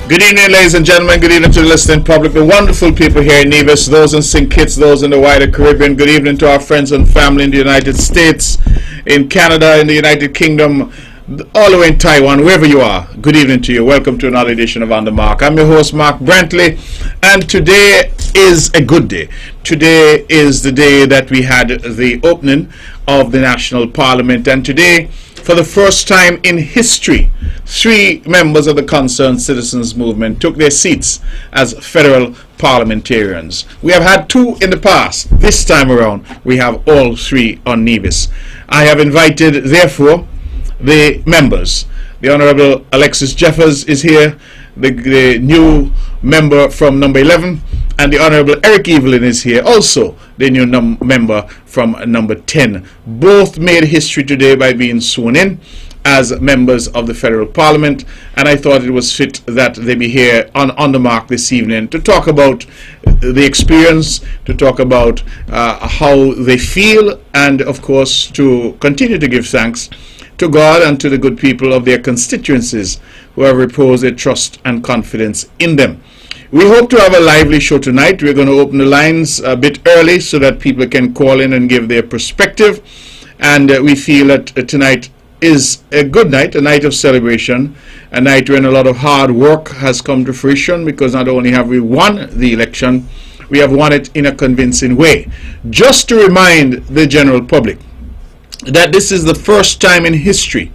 Good evening, ladies and gentlemen. Good evening to the listening public, the wonderful people here in Nevis, those in St. Kitts, those in the wider Caribbean. Good evening to our friends and family in the United States, in Canada, in the United Kingdom, all the way in Taiwan, wherever you are. Good evening to you. Welcome to another edition of On the Mark. I'm your host, Mark Brantley, and today is a good day. Today is the day that we had the opening of the National Parliament, and today, for the first time in history, 3 members of the Concerned Citizens Movement took their seats as federal parliamentarians. We have had 2 in the past. This time around, we have all 3 on Nevis. I have invited, therefore, the members. The Honourable Alexis Jeffers is here, the new member from number 11, and the Honourable Eric Evelyn is here, also the new member from number 10. Both made history today by being sworn in as members of the federal parliament, and I thought it was fit that they be here on the mark this evening to talk about the experience, to talk about how they feel, and of course to continue to give thanks to God and to the good people of their constituencies who have reposed their trust and confidence in them. We hope to have a lively show tonight. We're going to open the lines a bit early so that people can call in and give their perspective. And we feel that tonight is a good night, a night of celebration, a night when a lot of hard work has come to fruition, because not only have we won the election, we have won it in a convincing way. Just to remind the general public that this is the first time in history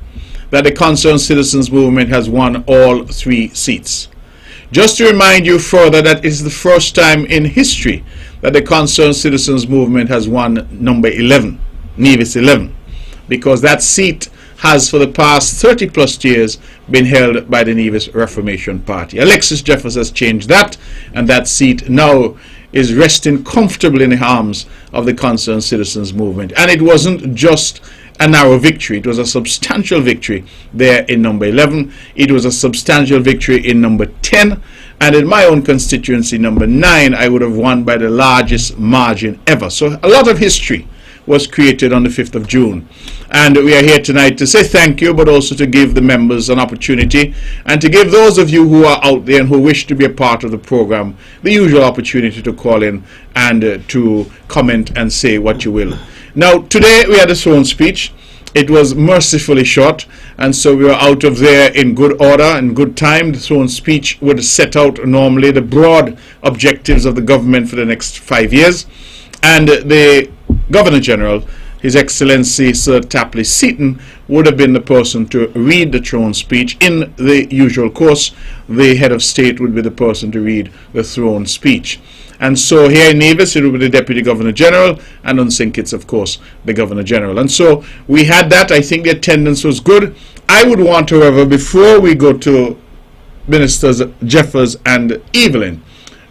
that the Concerned Citizens Movement has won all 3 seats. Just to remind you further that it's the first time in history that the Concerned Citizens Movement has won number 11, Nevis 11, because that seat has for the past 30 plus years been held by the Nevis Reformation Party. Alexis Jeffers has changed that, and that seat now is resting comfortably in the arms of the Concerned Citizens Movement. And it wasn't just a narrow victory, it was a substantial victory there in number 11. It was a substantial victory in number 10, and in my own constituency, number 9, I would have won by the largest margin ever. So a lot of history was created on the 5th of June. And we are here tonight to say thank you, but also to give the members an opportunity, and to give those of you who are out there and who wish to be a part of the program the usual opportunity to call in and to comment and say what you will. Now, today we had a sworn speech. It was mercifully short, and so we were out of there in good order and good time. The sworn speech would set out normally the broad objectives of the government for the next 5 years, and the Governor General, His Excellency Sir Tapley Seaton, would have been the person to read the throne speech. In the usual course, the head of state would be the person to read the throne speech. And so here in Nevis, it would be the Deputy Governor General, and on St. Kitts, of course, the Governor General. And so we had that. I think the attendance was good. I would want, however, before we go to Ministers Jeffers and Evelyn,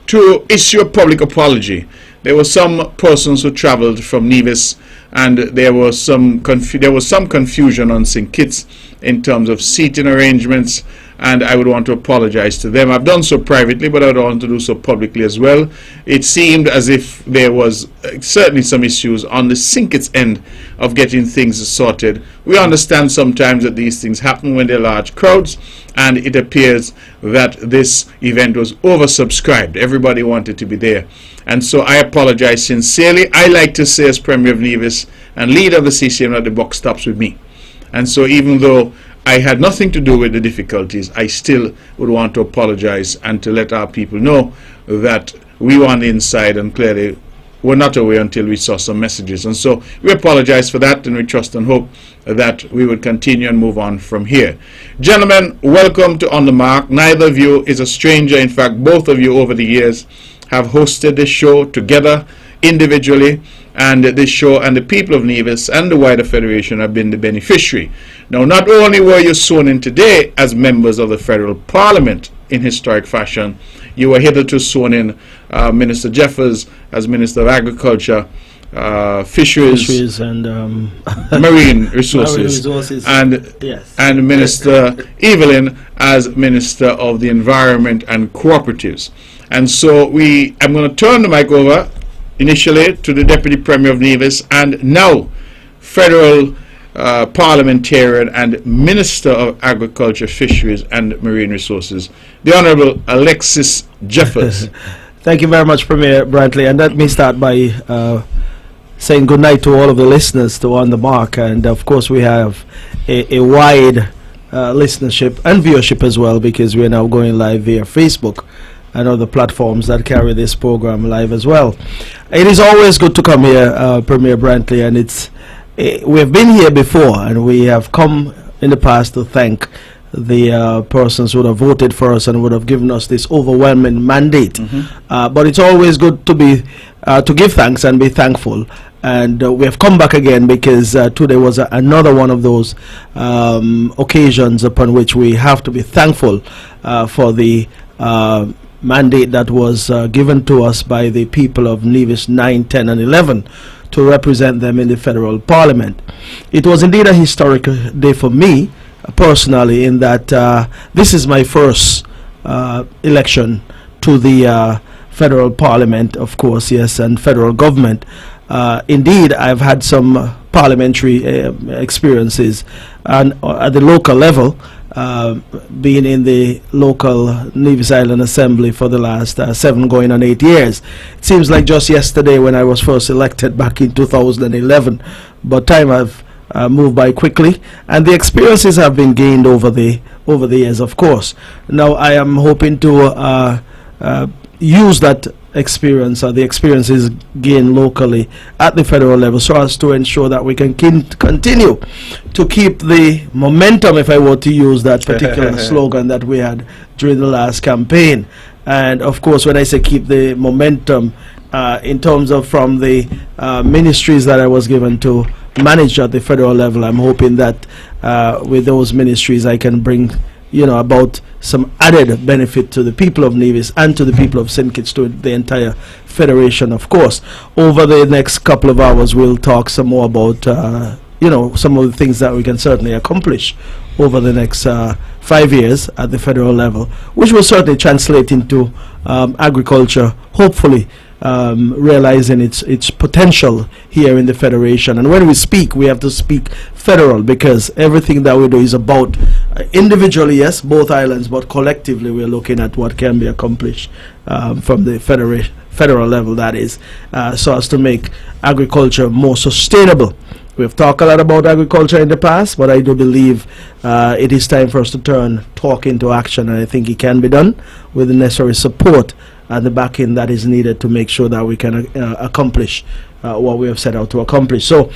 to issue a public apology. There were some persons who traveled from Nevis, and there was some confusion on St. Kitts in terms of seating arrangements, and I would want to apologize to them. I've done so privately, but I would want to do so publicly as well. It seemed as if there was certainly some issues on the St. Kitts end of getting things sorted. We understand sometimes that these things happen when there are large crowds, and it appears that this event was oversubscribed. Everybody wanted to be there. And so I apologize sincerely. I like to say, as Premier of Nevis and leader of the CCM, that the buck stops with me. And so even though I had nothing to do with the difficulties, I still would want to apologize and to let our people know that we were on the inside and clearly were not away until we saw some messages. And so we apologize for that, and we trust and hope that we will continue and move on from here. Gentlemen, welcome to On the Mark. Neither of you is a stranger. In fact, both of you over the years have hosted this show together individually, and this show and the people of Nevis and the wider federation have been the beneficiary. Now, not only were you sworn in today as members of the federal parliament in historic fashion, you were hitherto sworn in Minister Jeffers as Minister of Agriculture, Fisheries and Marine Resources, and Minister Evelyn as Minister of the Environment and Cooperatives. And so I'm going to turn the mic over initially to the Deputy Premier of Nevis and now Federal parliamentarian and Minister of Agriculture, Fisheries and Marine Resources, the Honorable Alexis Jeffers. Thank you very much, Premier Brantley. And let me start by saying good night to all of the listeners to On the Mark. And of course, we have a wide listenership and viewership as well, because we are now going live via Facebook and other platforms that carry this program live as well. It is always good to come here, Premier Brantley, and we have been here before, and we have come in the past to thank the persons who would have voted for us and would have given us this overwhelming mandate. But it's always good to be to give thanks and be thankful. And we have come back again because today was another one of those occasions upon which we have to be thankful for the mandate that was given to us by the people of Nevis 9, 10 and 11 to represent them in the federal parliament. It was indeed a historic day for me personally, in that this is my first election to the federal parliament, of course, yes, and federal government. Indeed, I've had some parliamentary experiences and at the local level, being in the local Nevis Island Assembly for the last 7 going on 8 years. It seems like just yesterday when I was first elected back in 2011, but time have moved by quickly, and the experiences have been gained over the years, of course. Now I am hoping to use that experience, or the experiences gained locally at the federal level, so as to ensure that we can continue to keep the momentum, if I were to use that particular slogan that we had during the last campaign. And of course, when I say keep the momentum, in terms of from the ministries that I was given to manage at the federal level, I'm hoping that with those ministries I can bring about some added benefit to the people of Nevis and to the people of St. Kitts, to the entire federation, of course. Over the next couple of hours, we'll talk some more about, some of the things that we can certainly accomplish over the next 5 years at the federal level, which will certainly translate into agriculture, hopefully realizing its potential here in the federation. And when we speak, we have to speak federal, because everything that we do is about individually, yes, both islands, but collectively we're looking at what can be accomplished from the federal level, that is, so as to make agriculture more sustainable. We've talked a lot about agriculture in the past, but I do believe it is time for us to turn talk into action, and I think it can be done with the necessary support and the backing that is needed to make sure that we can accomplish what we have set out to accomplish. So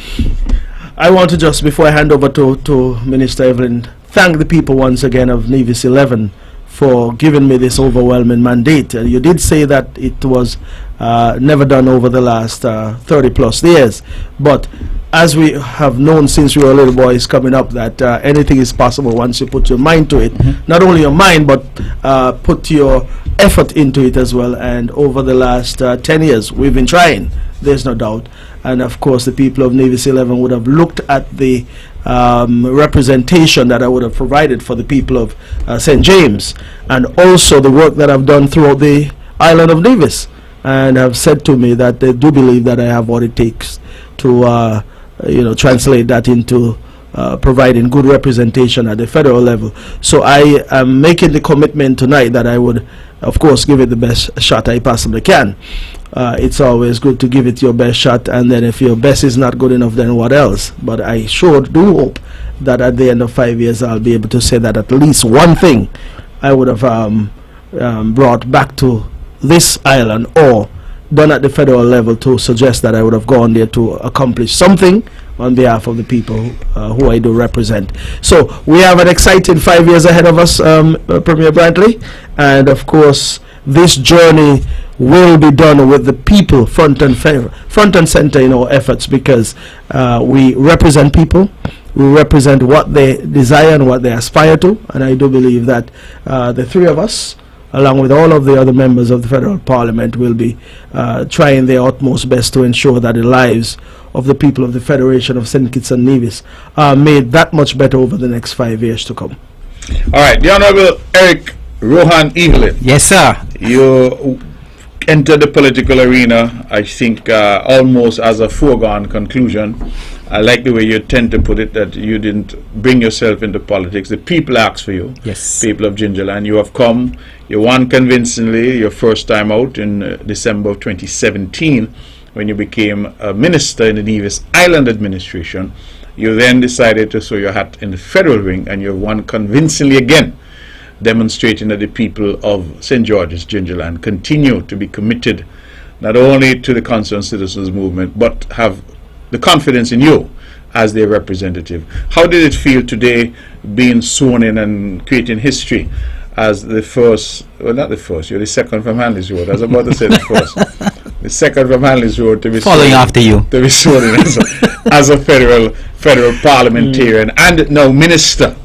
I want to just, before I hand over to Minister Evelyn, thank the people once again of Nevis 11 for giving me this overwhelming mandate. You did say that it was never done over the last 30 plus years, but as we have known since we were little boys coming up, that anything is possible once you put your mind to it. Not only your mind, but put your effort into it as well. And over the last 10 years we've been trying, there's no doubt. And of course the people of Nevis 11 would have looked at the representation that I would have provided for the people of St. James, and also the work that I've done throughout the island of Nevis, and have said to me that they do believe that I have what it takes to translate that into providing good representation at the federal level. So I am making the commitment tonight that I would, of course, give it the best shot I possibly can. It's always good to give it your best shot, and then if your best is not good enough, then what else? But I sure do hope that at the end of 5 years I'll be able to say that at least one thing I would have brought back to this island, or done at the federal level, to suggest that I would have gone there to accomplish something on behalf of the people who I do represent. So we have an exciting 5 years ahead of us, Premier Brantley, and of course this journey will be done with the people front and center in our efforts, because we represent people, we represent what they desire and what they aspire to, and I do believe that the three of us, along with all of the other members of the federal parliament, will be trying their utmost best to ensure that the lives of the people of the Federation of St. Kitts and Nevis are made that much better over the next 5 years to come. All right, the Honorable Eric Rohan Evelyn. Yes, sir. You entered the political arena, I think, almost as a foregone conclusion. I like the way you tend to put it, that you didn't bring yourself into politics. The people asked for you. Yes. People of Gingerland. You have come. You won convincingly your first time out in December of 2017 when you became a minister in the Nevis Island administration. You then decided to throw your hat in the federal ring, and you won convincingly again, demonstrating that the people of St. George's, Gingerland, continue to be committed not only to the concerned citizens movement, but have the confidence in you as their representative. How did it feel today being sworn in and creating history as the first, well, not the first, you're the second from Hanley's Road. I was about to say the first. The second from Hanley's Road to be following after you. To be sworn in as a federal parliamentarian and now minister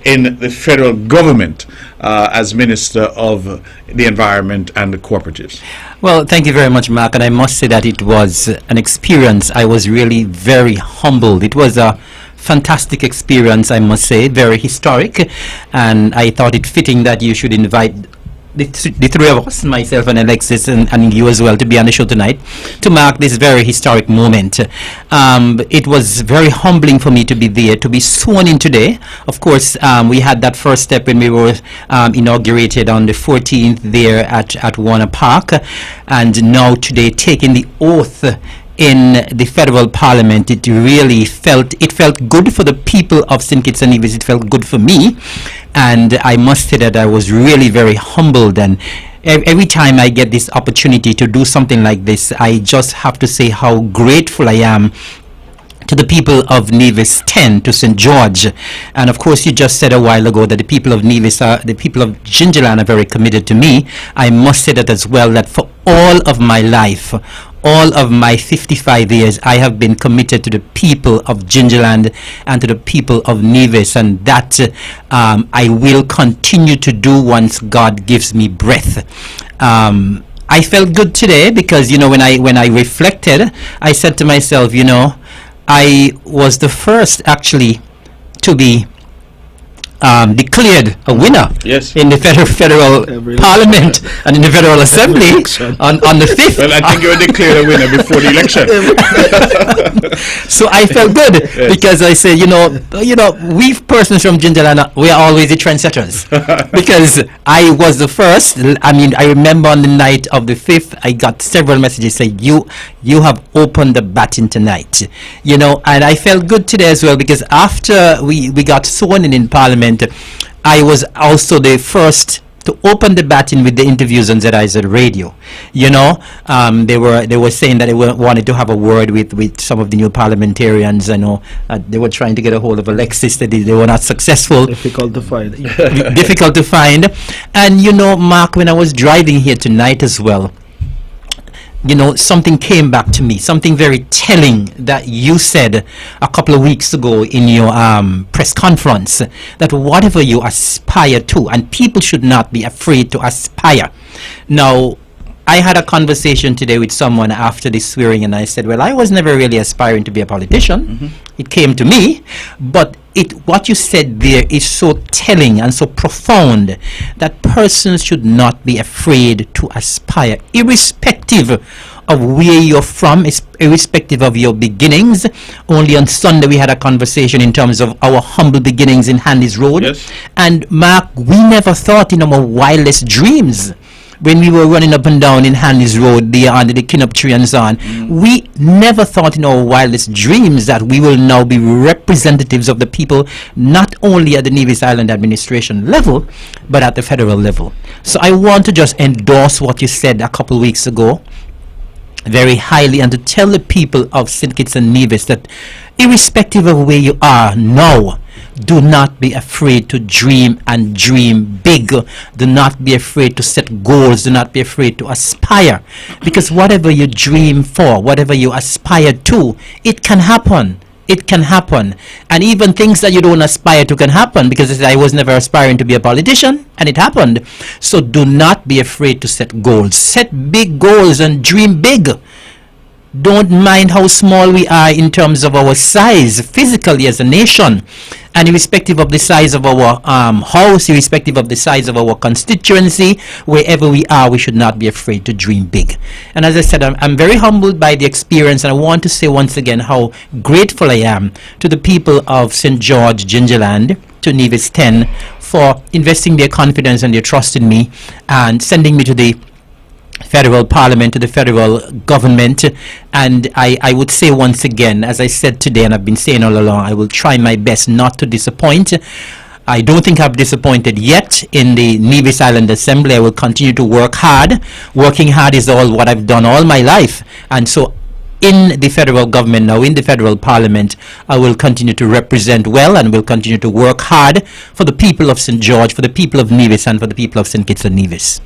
in the federal government as Minister of the Environment and the Cooperatives. Well, thank you very much, Mark, and I must say that it was an experience. I was really very humbled. It was a fantastic experience, I must say, very historic, and I thought it fitting that you should invite the three of us, myself and Alexis and you as well, to be on the show tonight to mark this very historic moment. It was very humbling for me to be there, to be sworn in today. Of course, we had that first step when we were inaugurated on the 14th there at Warner Park, and now today taking the oath in the federal parliament. It really felt good for the people of St. Kitts and Nevis. It felt good for me, and I must say that I was really very humbled. And every time I get this opportunity to do something like this, I just have to say how grateful I am to the people of Nevis 10, to St. George. And of course, you just said a while ago that the people of Nevis, the people of Gingerland are very committed to me. I must say that as well, that for all of my life, all of my 55 years, I have been committed to the people of Gingerland and to the people of Nevis, and that I will continue to do once God gives me breath. I felt good today because, when I reflected, I said to myself, I was the first actually to be declared a winner in the federal parliament and in the federal assembly on the 5th. Well, I think you were declared a winner before the election. So I felt good because I said, we persons from Gingerland, we are always the trendsetters because I was the first. I remember on the night of the 5th, I got several messages saying, you have opened the baton tonight, and I felt good today as well because after we got sworn in Parliament, I was also the first to open the baton with the interviews on ZIZ Radio. They were saying that they wanted to have a word with some of the new parliamentarians. I know they were trying to get a hold of Alexis. They were not successful. Difficult to find. Difficult to find. And Mark, when I was driving here tonight as well, something came back to me, something very telling that you said a couple of weeks ago in your press conference, that whatever you aspire to, and people should not be afraid to aspire. Now, I had a conversation today with someone after the swearing, and I said, well, I was never really aspiring to be a politician. Mm-hmm. It came to me, but what you said there is so telling and so profound that persons should not be afraid to aspire, irrespective of where you're from, irrespective of your beginnings. Only on Sunday we had a conversation in terms of our humble beginnings in Hanley's Road. Yes. And Mark, we never thought in our wildest dreams, when we were running up and down in Hanley's Road there under the kinup tree and so on, we never thought in our wildest dreams that we will now be representatives of the people, not only at the Nevis Island administration level, but at the federal level. So I want to just endorse what you said a couple weeks ago very highly, and to tell the people of St. Kitts and Nevis that irrespective of where you are now, do not be afraid to dream, and dream big. Do not be afraid to set goals. Do not be afraid to aspire. Because whatever you dream for, whatever you aspire to, it can happen. It can happen. And even things that you don't aspire to can happen, because I was never aspiring to be a politician, and it happened. So do not be afraid to set goals. Set big goals and dream big. Don't mind how small we are in terms of our size physically as a nation. And irrespective of the size of our house, irrespective of the size of our constituency, wherever we are, we should not be afraid to dream big. And as I said, I'm very humbled by the experience, and I want to say once again how grateful I am to the people of St. George, Gingerland, to Nevis 10, for investing their confidence and their trust in me and sending me to the federal parliament, to the federal government. And I would say once again, as I said today and I've been saying all along, I will try my best not to disappoint. I don't think I've disappointed yet in the Nevis Island Assembly. I will continue to work hard. Working hard is all what I've done all my life. And so in the federal government now, in the federal parliament, I will continue to represent well and will continue to work hard for the people of St. George, for the people of Nevis, and for the people of St. Kitts and Nevis.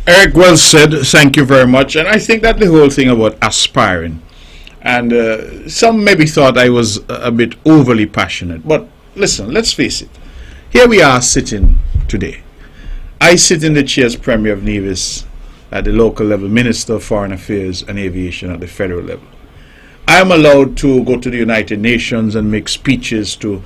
Eric, well said. Thank you very much. And I think that the whole thing about aspiring, and some maybe thought I was a bit overly passionate, but listen, let's face it. Here we are sitting today. I sit in the chair as Premier of Nevis at the local level, Minister of Foreign Affairs and Aviation at the federal level. I am allowed to go to the United Nations and make speeches to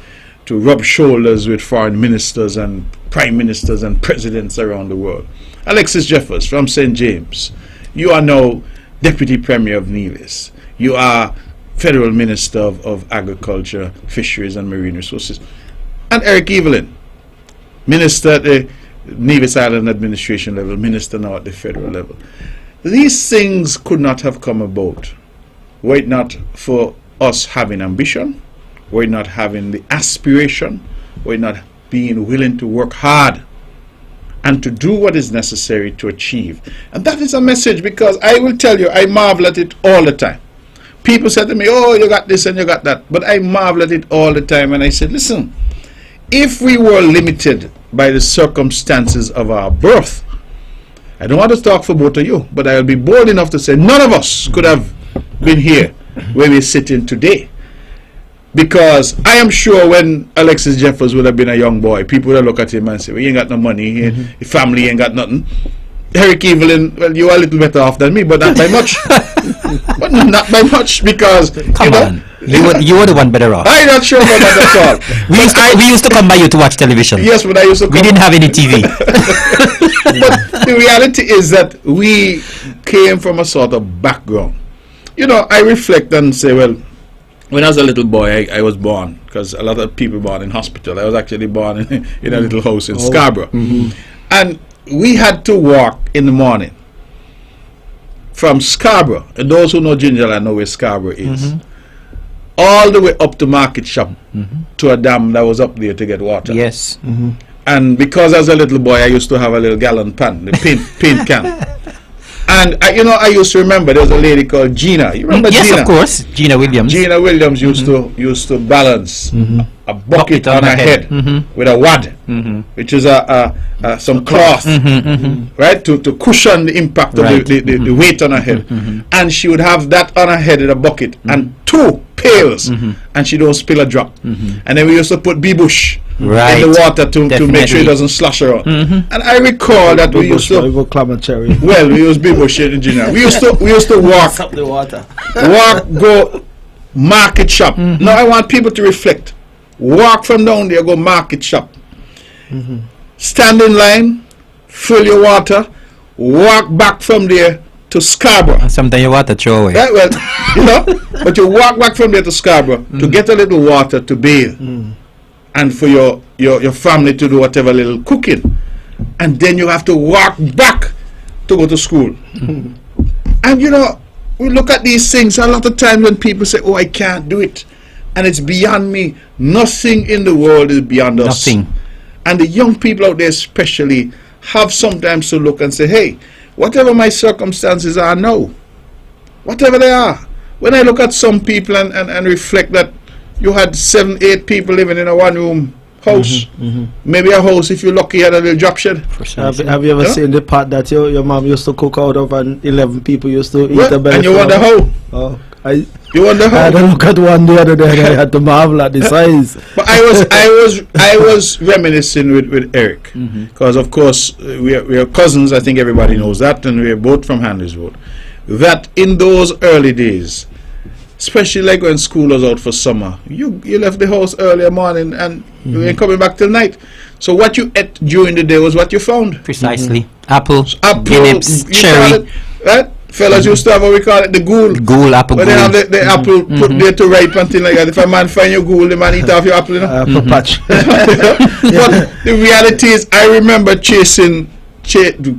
rub shoulders with foreign ministers and prime ministers and presidents around the world. Alexis Jeffers from St. James, you are now Deputy Premier of Nevis. You are Federal Minister of Agriculture, Fisheries and Marine Resources. And Eric Evelyn, Minister at the Nevis Island Administration level, Minister now at the federal level. These things could not have come about were it not for us having ambition, were it not having the aspiration, were it not being willing to work hard and to do what is necessary to achieve. And that is a message, because I will tell you, I marvel at it all the time. People say to me, oh, you got this and you got that. But I marvel at it all the time, and I said, listen, if we were limited by the circumstances of our birth, I don't want to talk for both of you, but I'll be bold enough to say none of us could have been here where we're sitting today. Because I am sure when Alexis Jeffers would have been a young boy, people would have looked at him and say, well, he ain't got no money, his family ain't got nothing. Eric Evelyn, well, you are a little better off than me, but not by much. But not by much, because Come on. You were the one better off. I'm not sure about that at all. we used to come by you to watch television. Yes, but I used to come. We didn't have any TV. But the reality is that we came from a sort of background. You know, I reflect and say, well, when I was a little boy, I was born, because a lot of people born in hospital. I was actually born in a little house in Scarborough. And we had to walk in the morning from Scarborough, and those who know Gingerland know where Scarborough is, all the way up to Market Shop to a dam that was up there to get water. Yes. And because as a little boy, I used to have a little gallon pan, the paint can. And I used to remember there was a lady called Gina. You remember Gina? Yes, of course. Gina Williams. Gina Williams used to balance a bucket on her head with a wad, which is some cloth, right, to cushion the impact of the weight on her head. And she would have that on her head in a bucket and 2 pails, and she don't spill a drop. And then we used to put bee-bush in the water to make sure it doesn't slosh around. And I recall that we used to we used bee-bush in Gina. We used to walk up the water. Go Market Shop. Now I want people to reflect. Walk from down there, go Market Shop. Stand in line, fill your water, walk back from there to Scarborough. And sometimes your water throw away. Right, well, but you walk back from there to Scarborough to get a little water to bathe, and for your family to do whatever little cooking, and then you have to walk back to go to school. And we look at these things a lot of times when people say, oh, I can't do it, and it's beyond me. Nothing in the world is beyond us. Nothing. And the young people out there especially have sometimes to look and say, hey, whatever my circumstances are now, whatever they are, when I look at some people and reflect that you had 7, 8 people living in a one-room house, maybe a house, if you're lucky, had a little drop shed. Have you ever seen the part that your mom used to cook out of, and 11 people used to eat a belly? And you wonder how? Oh, you wonder how? I had a look at one the other day and I had to marvel at the size. But I was reminiscing with Eric, because of course we are cousins. I think everybody knows that, and we are both from Handlerswood. That in those early days, especially like when school was out for summer. You left the house early morning and you ain't coming back till night. So what you ate during the day was what you found. Precisely. Apple, Apple, grapes, you cherry. call it, right? Fellas used to have what we call it the ghoul. Ghoul, apple, When they have the ghoul. apple put there to ripe and things like that. If a man find your ghoul, the man eat off your apple, you know. Patch. But the reality is, I remember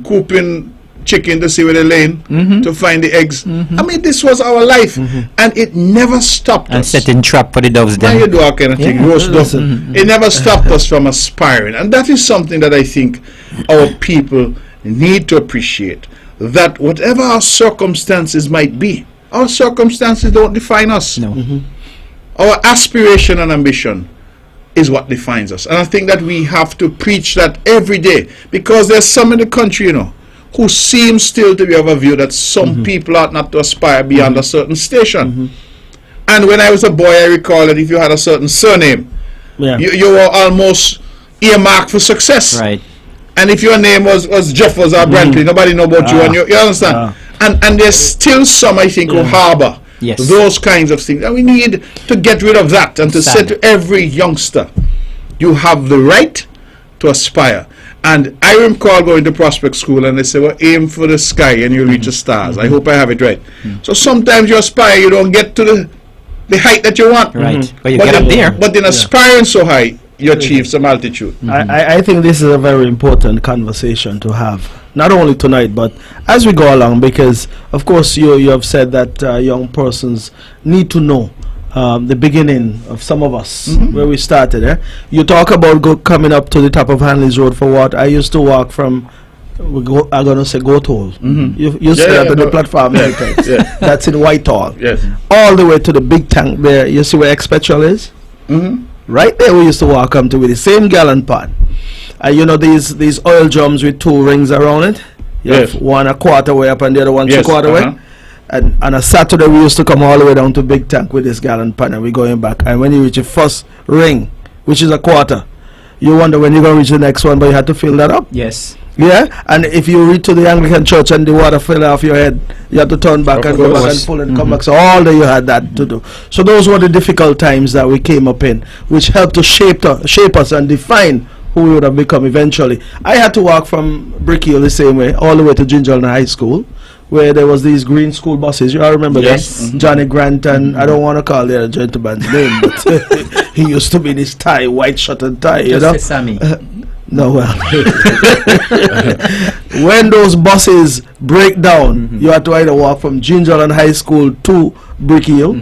cooping chicken to see where they laying to find the eggs. I mean, this was our life, and it never stopped And us. setting trap for the doves Why you then. do all kind of thing, Yeah, roast up. listen. It never stopped us from aspiring, and that is something that I think our people need to appreciate. That whatever our circumstances might be, our circumstances don't define us. No. Our aspiration and ambition is what defines us, and I think that we have to preach that every day, because there's some in the country, you know, who seem still to be of a view that some people ought not to aspire beyond a certain station. And when I was a boy, I recall that if you had a certain surname, Yeah. you were almost earmarked for success. Right. And if your name was Jeffers or Brantley, nobody know about you, and you understand. And there's still some, I think, who harbor Yes. those kinds of things, and we need to get rid of that and to say Sad. to every youngster, you have the right to aspire. And I recall going to Prospect School, and they say, well, aim for the sky and you'll reach the stars. I hope I have it right. So sometimes you aspire, you don't get to the height that you want. Right. But you But get up there. But in aspiring so high, you achieve some altitude. I think this is a very important conversation to have, not only tonight, but as we go along, because, of course, you have said that young persons need to know the beginning of some of us, where we started. You talk about coming up to the top of Hanley's Road for what? I used to walk from, I'm going to say Goatall. You said that on the platform. many times. That's in Whitehall. Yes. All the way to the big tank there. You see where Ex-Petrol is? Right there we used to walk up to with the same gallon pot. You know these oil drums with two rings around it? You Yes. have one a quarter way up and the other one Yes, 3/4 way. uh-huh. And on a Saturday we used to come all the way down to Big Tank with this gallon pan, and we're going back. And when you reach the first ring, which is a quarter, you wonder when you're going to reach the next one, but you had to fill that up. Yes. Yeah, and if you reach to the Anglican church and the water fell off your head, you had to turn back Of and go back course. and pull and come back. So all day you had that to do. So those were the difficult times that we came up in, which helped to shape us and define who we would have become eventually. I had to walk from Brick Hill the same way all the way to Gingerland High School, where there was these green school buses. You all remember Yes. that? Johnny Grant, and I don't want to call the other gentleman's name, but he used to be this tie, white shirt and tie, you know? Sesame. No, well, when those buses break down, you have to either walk from Gingerland High School to Brick Hill,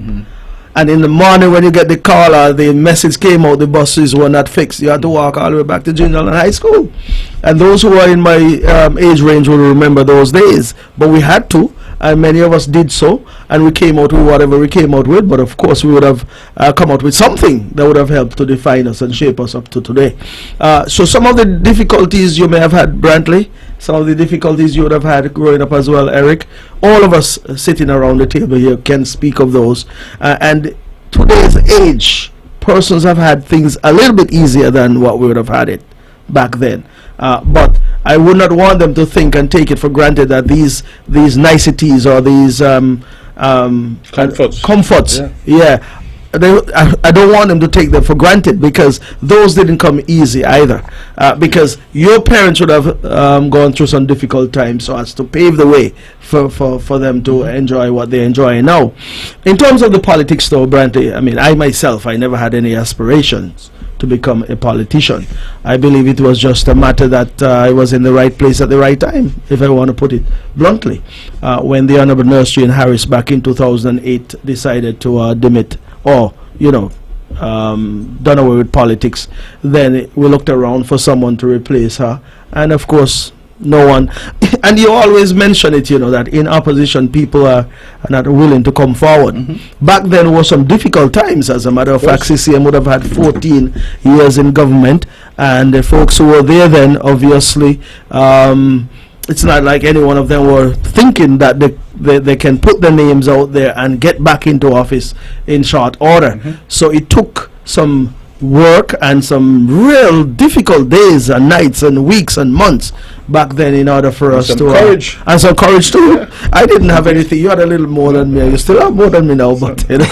and in the morning when you get the call or the message came out, the buses were not fixed. You had to walk all the way back to Gingerland High School. And those who are in my age range will remember those days. But we had to, and many of us did so, and we came out with whatever we came out with. But of course, we would have come out with something that would have helped to define us and shape us up to today. So some of the difficulties you may have had, Brantley, some of the difficulties you would have had growing up as well, Eric, all of us sitting around the table here can speak of those. And today's age, persons have had things a little bit easier than what we would have had it back then. But I would not want them to think and take it for granted that these niceties or these comforts, I don't want them to take them for granted, because those didn't come easy either. Because your parents would have gone through some difficult times so as to pave the way for them to enjoy what they enjoy now. In terms of the politics, though, Brantley, I mean, I myself, I never had any aspirations to become a politician. I believe it was just a matter that I was in the right place at the right time, if I want to put it bluntly. When the Honorable Nursery in Harris back in 2008 decided to demit, or, done away with politics, then we looked around for someone to replace her, and of course no one. And you always mention it, that in opposition people are not willing to come forward. Back then were some difficult times. As a matter of fact, CCM would have had 14 years in government, and the folks who were there then, obviously, it's not like any one of them were thinking that they can put their names out there and get back into office in short order. So it took some work and some real difficult days and nights and weeks and months back then in order for us some to courage. and some courage too. I didn't have anything. You had a little more than me. You still have more than me now, but you know.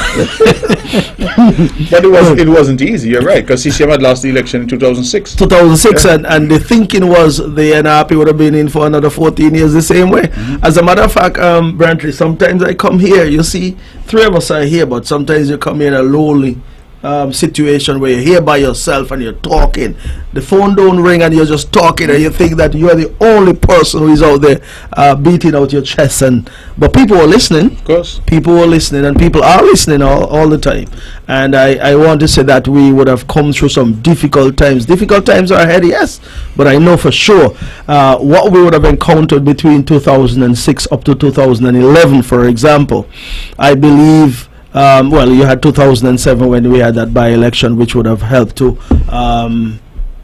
But it wasn't easy. You're right, because CCM had lost the election in 2006. 2006, and the thinking was the NRP would have been in for another 14 years the same way. As a matter of fact, Brantley, sometimes I come here, you see, three of us are here, but sometimes you come here in a lonely situation where you're here by yourself and you're talking. The phone don't ring and you're just talking, and you think that you are the only person who is out there beating out your chest. But people were listening. Of course. People were listening, and people are listening all the time. And I want to say that we would have come through some difficult times. Difficult times are ahead, yes, but I know for sure what we would have encountered between 2006 up to 2011, for example. I believe well, you had 2007 when we had that by-election, which would have helped to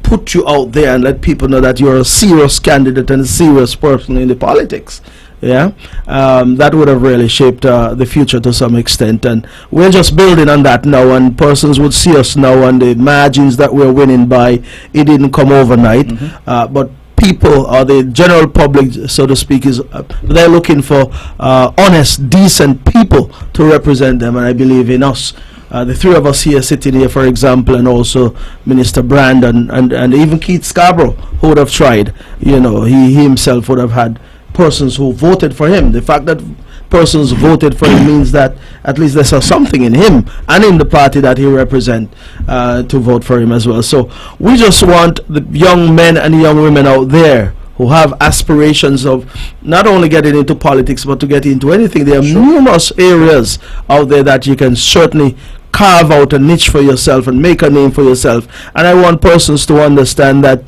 put you out there and let people know that you're a serious candidate and a serious person in the politics. Yeah, that would have really shaped the future to some extent, and we're just building on that now, and persons would see us now, and the margins that we're winning by, it didn't come overnight, but people, or the general public, so to speak, is they're looking for honest, decent people to represent them, and I believe in us. The three of us here sitting here, for example, and also Minister Brand and even Keith Scarborough, who would have tried. You know, he himself would have had persons who voted for him. The fact that persons voted for him means that at least they saw something in him and in the party that he represents to vote for him as well. So we just want the young men and young women out there who have aspirations of not only getting into politics but to get into anything. There are numerous areas out there that you can certainly carve out a niche for yourself and make a name for yourself. And I want persons to understand that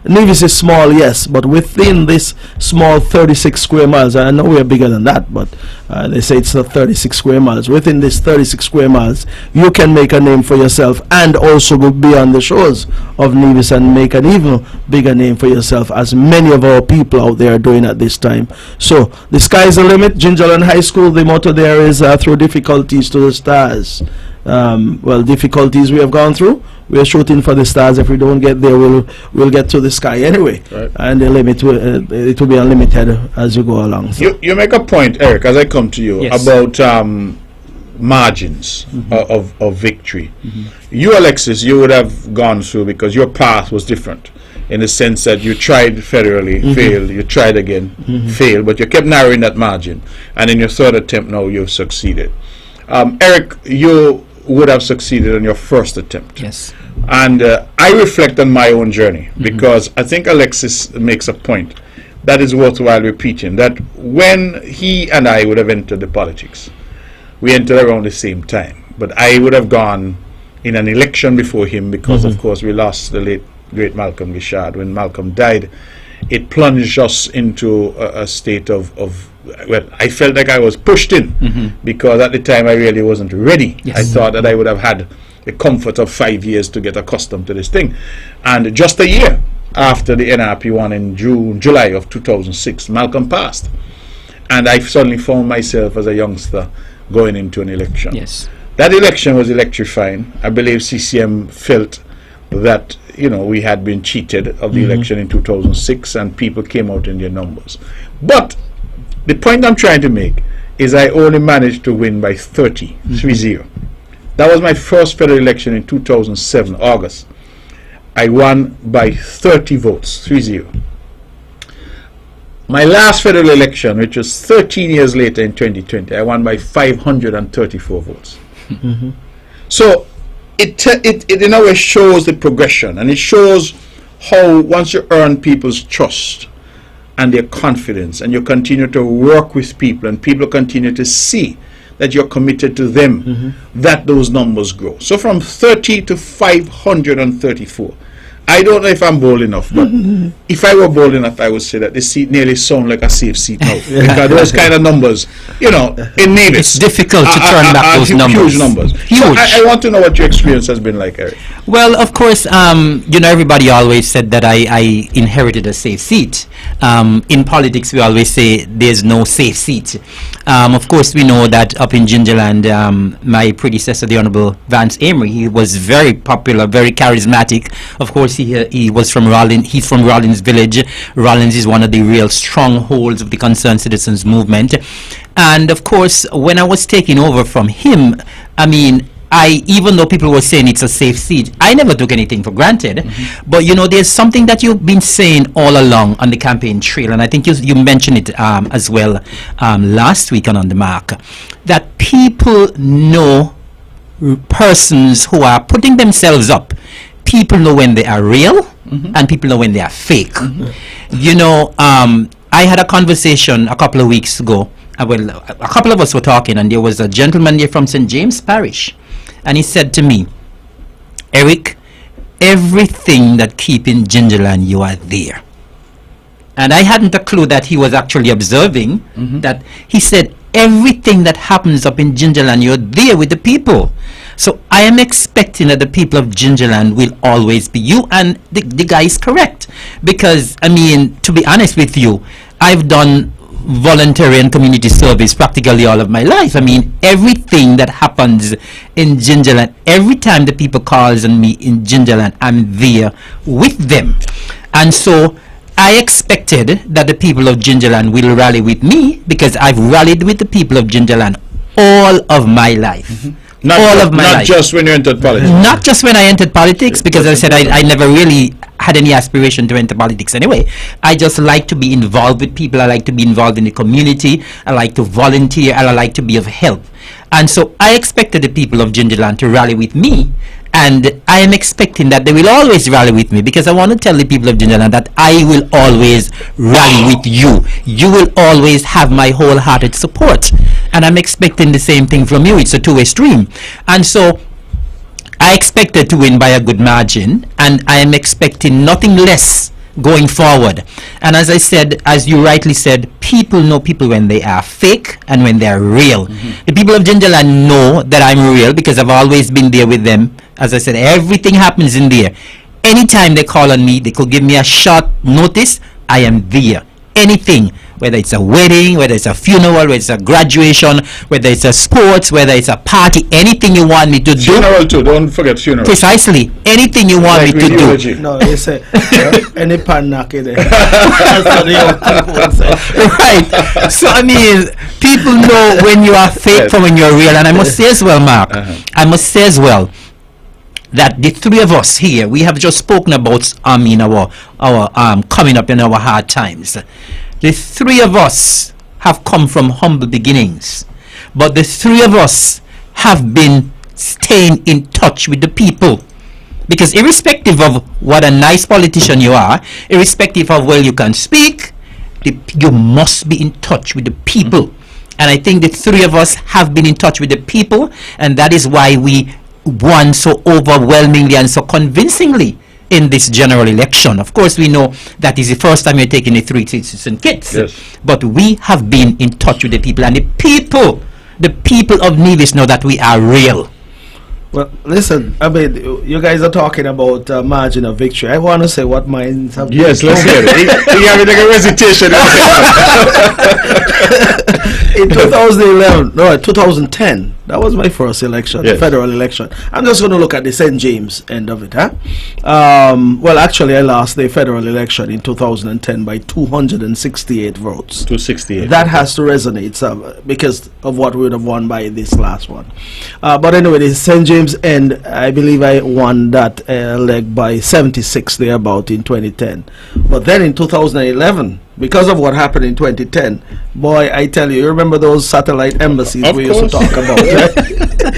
Nevis is small, yes, but within this small 36 square miles, I know we're bigger than that, but they say it's not 36 square miles. Within this 36 square miles, you can make a name for yourself and also go beyond the shores of Nevis and make an even bigger name for yourself, as many of our people out there are doing at this time. So the sky's the limit. Gingerland High School, the motto there is through difficulties to the stars. Well, difficulties we have gone through, we are shooting for the stars. If we don't get there, we'll get to the sky anyway, right. And the limit it will be unlimited as you go along. So. You make a point, Eric, as I come to you, Yes. about margins of victory. You, Alexis, you would have gone through, because your path was different, in the sense that you tried federally, failed, you tried again, failed, but you kept narrowing that margin, and in your third attempt now you've succeeded. Eric, you would have succeeded on your first attempt. Yes. And I reflect on my own journey, because I think Alexis makes a point that is worthwhile repeating, that when he and I would have entered the politics, we entered around the same time, but I would have gone in an election before him, because of course we lost the late great Malcolm Gishard. When Malcolm died, it plunged us into a state of well, I felt like I was pushed in, because at the time I really wasn't ready. Yes. I thought that I would have had the comfort of 5 years to get accustomed to this thing. And just a year after the NRP won in July of 2006, Malcolm passed. And I suddenly found myself as a youngster going into an election. Yes. That election was electrifying. I believe CCM felt that, you know, we had been cheated of the election in 2006, and people came out in their numbers. But the point I'm trying to make is I only managed to win by 3-0. That was my first federal election in 2007, August. I won by 30 votes, 3-0. My last federal election, which was 13 years later in 2020, I won by 534 votes. So it in a way shows the progression, and it shows how once you earn people's trust and their confidence, and you continue to work with people, and people continue to see that you're committed to them, that those numbers grow. So from 30 to 534, I don't know if I'm bold enough, but if I were bold enough, I would say that the seat nearly sound like a safe seat now. Because those kind of numbers, you know, in Nevis. It's difficult to turn back those numbers. Huge numbers. Huge. So I want to know what your experience has been like, Eric. Well, of course, you know, everybody always said that I inherited a safe seat. In politics, we always say there's no safe seat. Of course, we know that up in Gingerland, my predecessor, the Honorable Vance Amory, he was very popular, very charismatic. Of course, he was from Rollins. He's from Rollins Village. Rollins is one of the real strongholds of the Concerned Citizens movement. And of course, when I was taking over from him, I mean, even though people were saying it's a safe seat, I never took anything for granted. But you know, there's something that you've been saying all along on the campaign trail, and I think you mentioned it as well last week on the Mark, that people know persons who are putting themselves up. People know when they are real, and people know when they are fake. You know, I had a conversation a couple of weeks ago. Well, a couple of us were talking, and there was a gentleman there from St. James Parish. And he said to me, Eric, everything that keep in Gingerland, you are there. And I hadn't a clue that he was actually observing that. He said, everything that happens up in Gingerland, you're there with the people. So I am expecting that the people of Gingerland will always be you. And the guy is correct. Because, I mean, to be honest with you, I've done voluntary and community service practically all of my life. I mean, everything that happens in Gingerland, every time the people calls on me in Gingerland, I'm there with them. And so I expected that the people of Gingerland will rally with me, because I've rallied with the people of Gingerland all of my life. Not just when you entered politics. Not just when I entered politics, because as I said, I never really had any aspiration to enter politics anyway. I just like to be involved with people. I like to be involved in the community. I like to volunteer, and I like to be of help. And so I expected the people of Gingerland to rally with me, and I am expecting that they will always rally with me, because I want to tell the people of Gingerland that I will always rally with you. You will always have my wholehearted support, and I'm expecting the same thing from you. It's a two-way stream. And so I expected to win by a good margin, and I am expecting nothing less going forward. And as I said, as you rightly said, people know people when they are fake and when they are real. The people of Gingerland know that I'm real, because I've always been there with them. As I said, everything happens in there. Anytime they call on me, they could give me a short notice, I am there. Anything, whether it's a wedding, whether it's a funeral, whether it's a graduation, whether it's a sports, whether it's a party, anything you want me to do. Funeral too, don't forget funeral. Precisely, anything you want me to do. No, they say any pan knock in there. That's what the old people would say. Right. So I mean, people know when you are fake from when you're real. And I must say as well, Mark, I must say as well, that the three of us here, we have just spoken about in our coming up in our hard times. The three of us have come from humble beginnings, but the three of us have been staying in touch with the people. Because irrespective of what a nice politician you are, irrespective of where you can speak, you must be in touch with the people. And I think the three of us have been in touch with the people, and that is why we won so overwhelmingly and so convincingly in this general election. Of course, we know that is the first time you're taking the 3 citizen kits. Yes. But we have been in touch with the people, and the people of Nevis know that we are real. Well, listen, I mean, you guys are talking about margin of victory. I want to say what mine have been. Yes, let's hear it. You have like a recitation. In 2010, that was my first election, Yes. federal election. I'm just going to look at the St. James end of it. Well, actually, I lost the federal election in 2010 by 268 votes. 268. That has to resonate because of what we would have won by this last one. But anyway, the St. James end, I believe I won that leg by 76 thereabout in 2010. But then in 2011, because of what happened in 2010, boy, I tell you, you remember those satellite embassies Of we used to course. talk about, right?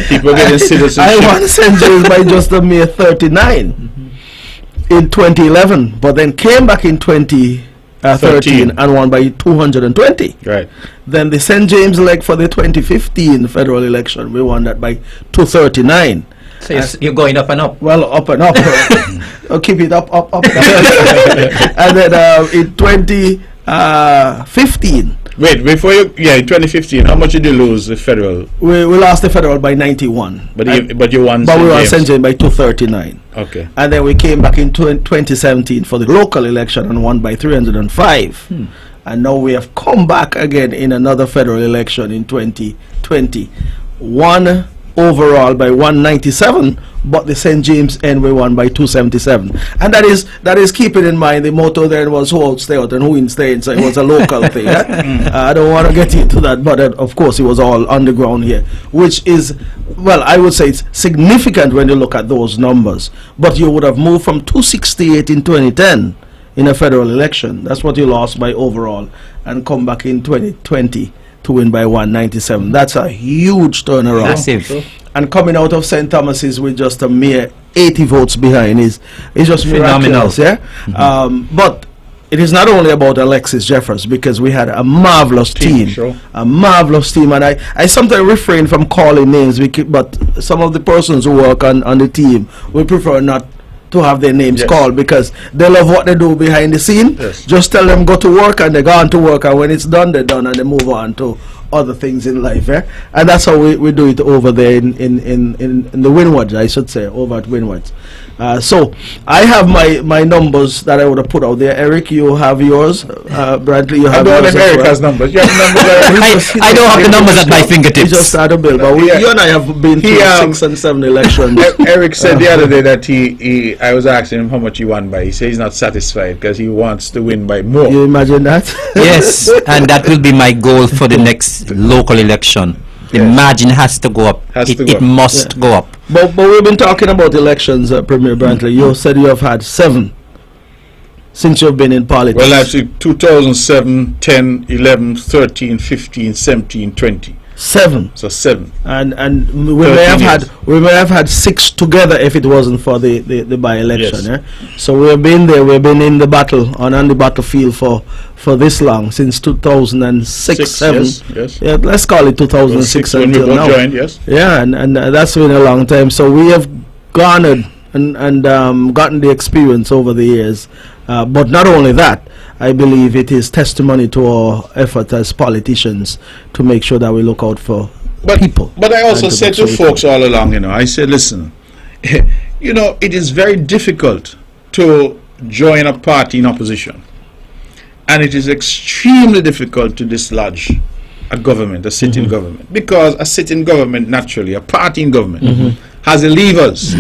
People getting citizenship. I won St. James by just a mere 39 in 2011, but then came back in 2013 and won by 220. Right. Then the St. James leg for the 2015 federal election, we won that by 239. So you're going up and up. Well, up and up. Keep it up. And then in 2015, Wait, before you, in 2015, how much did you lose the federal? we lost the federal by 91. But you won. But we won St. St. James by 239. Okay. And then we came back in 2017 for the local election and won by 305. And now we have come back again in another federal election in 2020. Won overall by 197, but the St. James end we won by 277. And that is keeping in mind the motto then was who out stay out and who in stay in, so it was a local thing. I don't want to get into that, but of course it was all underground here, which is, well, I would say it's significant when you look at those numbers. But you would have moved from 268 in 2010 in a federal election. That's what you lost by overall, and come back in 2020 to win by 197. That's a huge turnaround. Massive. And coming out of St. Thomas's with just a mere 80 votes behind is just Phenomenal. miraculous, yeah. But it is not only about Alexis Jeffers, because we had a marvelous team, sure. a marvelous team, and I sometimes refrain from calling names, but some of the persons who work on the team, we prefer not to have their names called, because they love what they do behind the scene. Yes. Just tell them go to work, and they go on to work, and when it's done, they're done, and they move on to other things in life. And that's how we do it over there in the Windwards, I should say, over at Windwards. So I have my numbers that I would have put out there. Eric, you have yours. Bradley, you have yours. I don't have as well. Erica's numbers. You have numbers. I don't have the numbers at my He fingertips. just started a bill, but you and I have been through 6 and 7 elections. Eric said the other day that I was asking him how much he won by. He said he's not satisfied because he wants to win by more. You imagine that? Yes, and that will be my goal for the next local election. The margin has to go up. It must go up. But we've been talking about elections, Premier Brantley. You said you have had 7 since you've been in politics. Well, actually, 2007, 10, 11, 13, 15, 17, 20. 7. So 7. And we may have had 6 together if it wasn't for the by-election. Yes. So we've been there. We've been in the battle, on the battlefield for this long, since 2006, 7. Yes. Yeah, let's call it 2006 when we until both now. joined, yes. Yeah, and that's been a long time. So we have garnered and gotten the experience over the years. But not only that, I believe it is testimony to our effort as politicians to make sure that we look out for people. But I also and to said make to sure we folks all along, I said, listen, it is very difficult to join a party in opposition. And it is extremely difficult to dislodge a government, a sitting government. Because a sitting government, naturally, a party in government, has the levers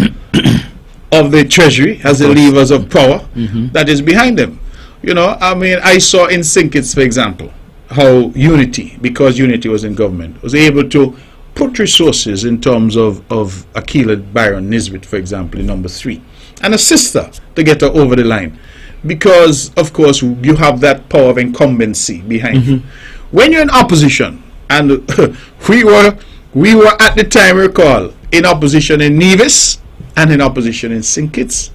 of the treasury, has the levers of power that is behind them. I saw in St. Kitts, for example, how Unity, because Unity was in government, was able to put resources in terms of Akila Byron Nisbet, for example, in number 3, and assist her to get her over the line. Because, of course, you have that power of incumbency behind you. When you're in opposition, and we were at the time, recall, in opposition in Nevis and in opposition in St. Kitts,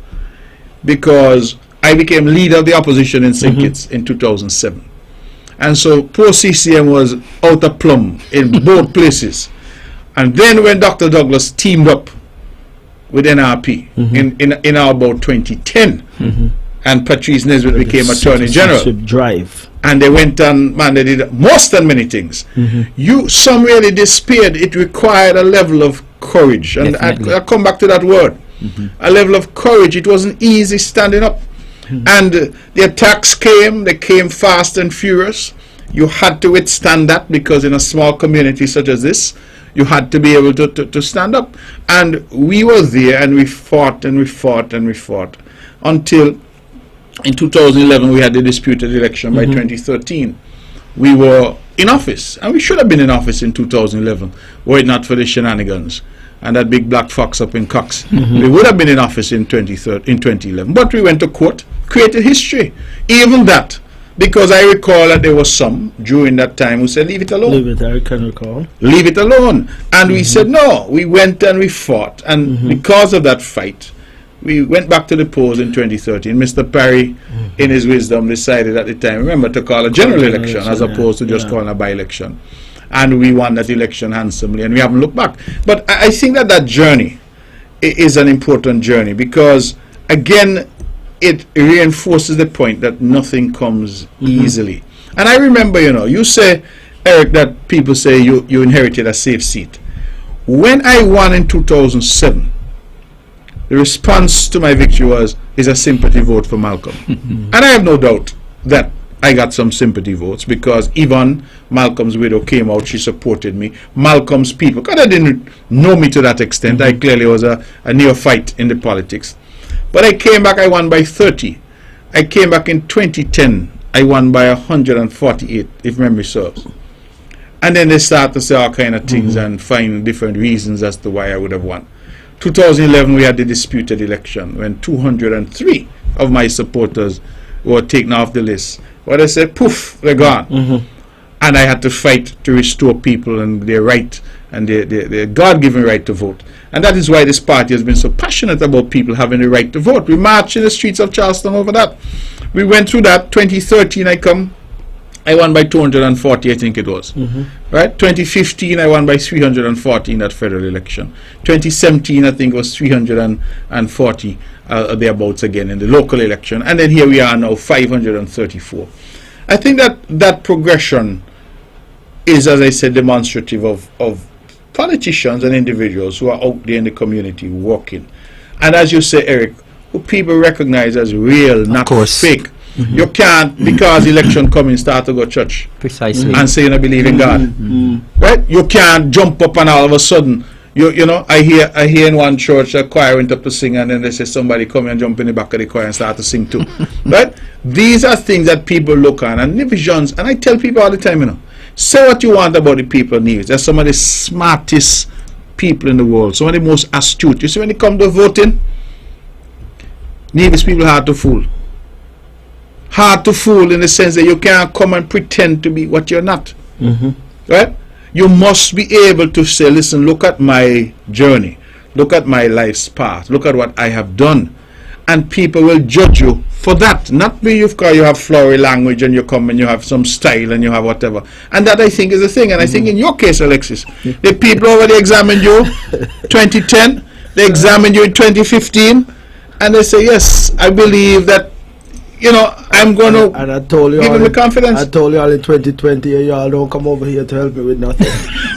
because I became leader of the opposition in St. Kitts in 2007. And so poor CCM was out of plumb in both places. And then when Dr. Douglas teamed up with NRP in about 2010, and Patrice Nesbitt became Attorney General. Drive. And they went on, they did most and many things. Some really despaired. It required a level of courage. And I come back to that word. A level of courage. It wasn't easy standing up. And the attacks came. They came fast and furious. You had to withstand that, because in a small community such as this, you had to be able to stand up. And we were there, and we fought and we fought and we fought until in 2011 we had the disputed election. By 2013 we were in office, and we should have been in office in 2011 were it not for the shenanigans and that big black fox up in Cox. We would have been in office in 2011, but we went to court, created history. Even that, because I recall that there was some during that time who said, leave it alone. Leave it, I can recall. Leave it alone. And we said, no. We went and we fought. And because of that fight, we went back to the polls in 2013. Mr. Parry, in his wisdom, decided at the time, remember, to call a general election as opposed to just calling a by-election. And we won that election handsomely, and we haven't looked back. But I think that journey is an important journey, because again it reinforces the point that nothing comes easily. And I remember, you say, Eric, that people say you inherited a safe seat. When I won in 2007, the response to my victory is a sympathy vote for Malcolm. And I have no doubt that I got some sympathy votes, because Yvonne, Malcolm's widow, came out, she supported me. Malcolm's people, because they didn't know me to that extent, I clearly was a neophyte in the politics. But I came back, I won by 30. I came back in 2010, I won by 148, if memory serves. And then they start to say all kind of things and find different reasons as to why I would have won. 2011, we had the disputed election when 203 of my supporters were taken off the list. Well, they said, poof, they're gone. And I had to fight to restore people and their right and their God-given right to vote. And that is why this party has been so passionate about people having the right to vote. We marched in the streets of Charleston over that. We went through that. 2013, I won by 240, I think it was. Right? 2015, I won by 340 in that federal election. 2017, I think it was 340 thereabouts again in the local election. And then here we are now, 534. I think that progression is, as I said, demonstrative of politicians and individuals who are out there in the community working. And as you say, Eric, who people recognize as real, not fake. You can't, because election coming, start to go to church. Precisely. And say you don't believe in God. Right? You can't jump up and all of a sudden, I hear in one church a choir went up to sing, and then they say somebody come and jump in the back of the choir and start to sing too. Right? These are things that people look on, and divisions, and I tell people all the time, say what you want about the people of Nevis. They're some of the smartest people in the world, some of the most astute. You see, when it comes to voting, Nevis people are hard to fool. Hard to fool in the sense that you can't come and pretend to be what you're not. Right? You must be able to say, listen, look at my journey. Look at my life's path. Look at what I have done. And people will judge you for that. Not because you have flowery language and you come and you have some style and you have whatever. And that, I think, is the thing. And I think in your case, Alexis, the people already examined you 2010. They examined you in 2015. And they say, yes, I believe that, I'm going to and I told you give him the confidence. I told you all in 2020, y'all don't come over here to help me with nothing.